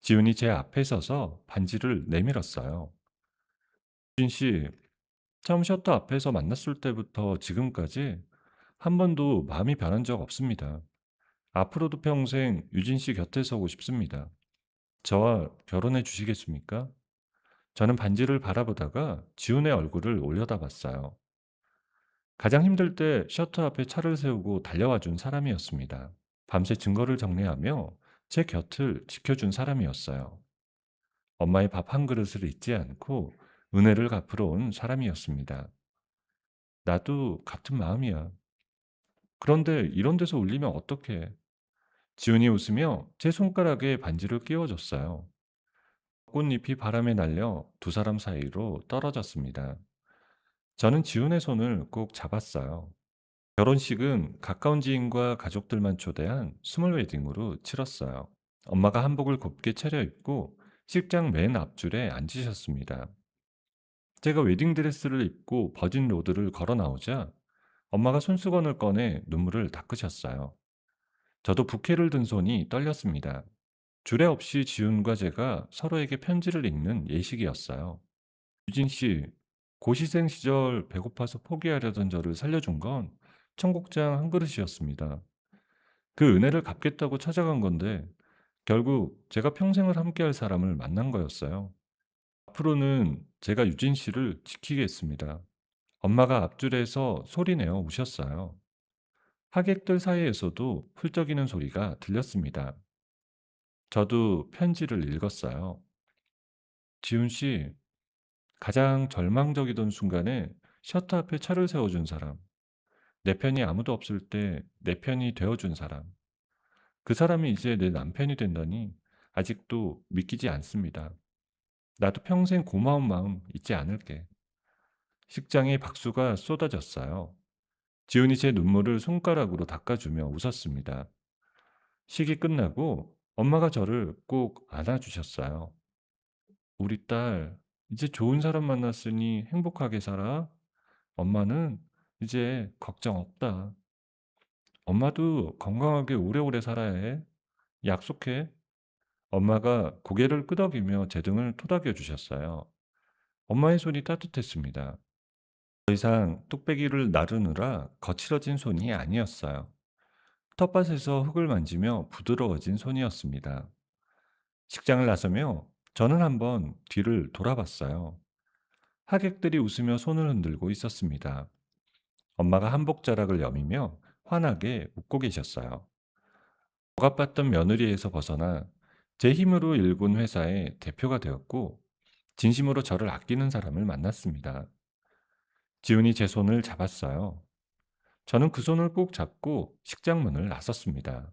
지훈이 제 앞에 서서 반지를 내밀었어요. 유진 씨, 처음 셔터 앞에서 만났을 때부터 지금까지 한 번도 마음이 변한 적 없습니다. 앞으로도 평생 유진 씨 곁에 서고 싶습니다. 저와 결혼해 주시겠습니까? 저는 반지를 바라보다가 지훈의 얼굴을 올려다봤어요. 가장 힘들 때 셔터 앞에 차를 세우고 달려와 준 사람이었습니다. 밤새 증거를 정리하며 제 곁을 지켜준 사람이었어요. 엄마의 밥 한 그릇을 잊지 않고 은혜를 갚으러 온 사람이었습니다. 나도 같은 마음이야. 그런데 이런 데서 울리면 어떡해? 지훈이 웃으며 제 손가락에 반지를 끼워줬어요. 꽃잎이 바람에 날려 두 사람 사이로 떨어졌습니다. 저는 지훈의 손을 꼭 잡았어요. 결혼식은 가까운 지인과 가족들만 초대한 스몰 웨딩으로 치렀어요. 엄마가 한복을 곱게 차려입고 식장 맨 앞줄에 앉으셨습니다. 제가 웨딩드레스를 입고 버진 로드를 걸어 나오자 엄마가 손수건을 꺼내 눈물을 닦으셨어요. 저도 부케를 든 손이 떨렸습니다. 주례 없이 지훈과 제가 서로에게 편지를 읽는 예식이었어요. 유진 씨, 고시생 시절 배고파서 포기하려던 저를 살려준 건 청국장 한 그릇이었습니다. 그 은혜를 갚겠다고 찾아간 건데 결국 제가 평생을 함께할 사람을 만난 거였어요. 앞으로는 제가 유진 씨를 지키겠습니다. 엄마가 앞줄에서 소리내어 우셨어요. 하객들 사이에서도 훌쩍이는 소리가 들렸습니다. 저도 편지를 읽었어요. 지훈 씨, 가장 절망적이던 순간에 셔터 앞에 차를 세워준 사람, 내 편이 아무도 없을 때 내 편이 되어준 사람, 그 사람이 이제 내 남편이 된다니 아직도 믿기지 않습니다. 나도 평생 고마운 마음 잊지 않을게. 식장에 박수가 쏟아졌어요. 지훈이 제 눈물을 손가락으로 닦아주며 웃었습니다. 식이 끝나고 엄마가 저를 꼭 안아주셨어요. 우리 딸, 이제 좋은 사람 만났으니 행복하게 살아. 엄마는 이제 걱정 없다. 엄마도 건강하게 오래오래 살아야 해. 약속해. 엄마가 고개를 끄덕이며 제 등을 토닥여 주셨어요. 엄마의 손이 따뜻했습니다. 더 이상 뚝배기를 나르느라 거칠어진 손이 아니었어요. 텃밭에서 흙을 만지며 부드러워진 손이었습니다. 식장을 나서며 저는 한번 뒤를 돌아봤어요. 하객들이 웃으며 손을 흔들고 있었습니다. 엄마가 한복 자락을 여미며 환하게 웃고 계셨어요. 억압받던 며느리에서 벗어나 제 힘으로 일군 회사의 대표가 되었고 진심으로 저를 아끼는 사람을 만났습니다. 지훈이 제 손을 잡았어요. 저는 그 손을 꼭 잡고 식장 문을 나섰습니다.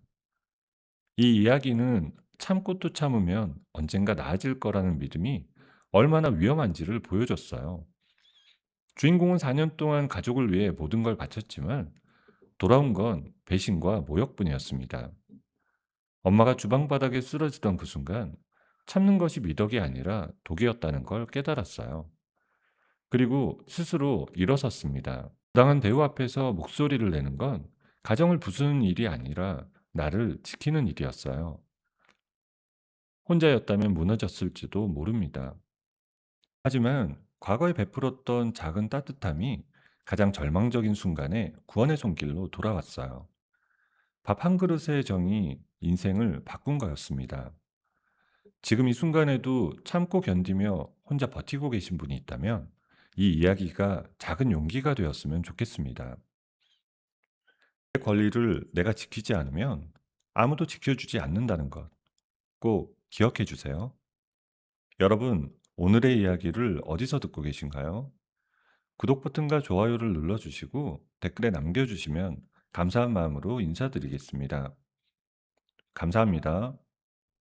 이 이야기는 참고 또 참으면 언젠가 나아질 거라는 믿음이 얼마나 위험한지를 보여줬어요. 주인공은 4년 동안 가족을 위해 모든 걸 바쳤지만 돌아온 건 배신과 모욕뿐이었습니다. 엄마가 주방 바닥에 쓰러지던 그 순간 참는 것이 미덕이 아니라 독이었다는 걸 깨달았어요. 그리고 스스로 일어섰습니다. 부당한 대우 앞에서 목소리를 내는 건 가정을 부수는 일이 아니라 나를 지키는 일이었어요. 혼자였다면 무너졌을지도 모릅니다. 하지만 과거에 베풀었던 작은 따뜻함이 가장 절망적인 순간에 구원의 손길로 돌아왔어요. 밥 한 그릇의 정이 인생을 바꾼 거였습니다. 지금 이 순간에도 참고 견디며 혼자 버티고 계신 분이 있다면 이 이야기가 작은 용기가 되었으면 좋겠습니다. 내 권리를 내가 지키지 않으면 아무도 지켜주지 않는다는 것 꼭 기억해 주세요. 여러분, 오늘의 이야기를 어디서 듣고 계신가요? 구독 버튼과 좋아요를 눌러주시고 댓글에 남겨주시면 감사한 마음으로 인사드리겠습니다. 감사합니다.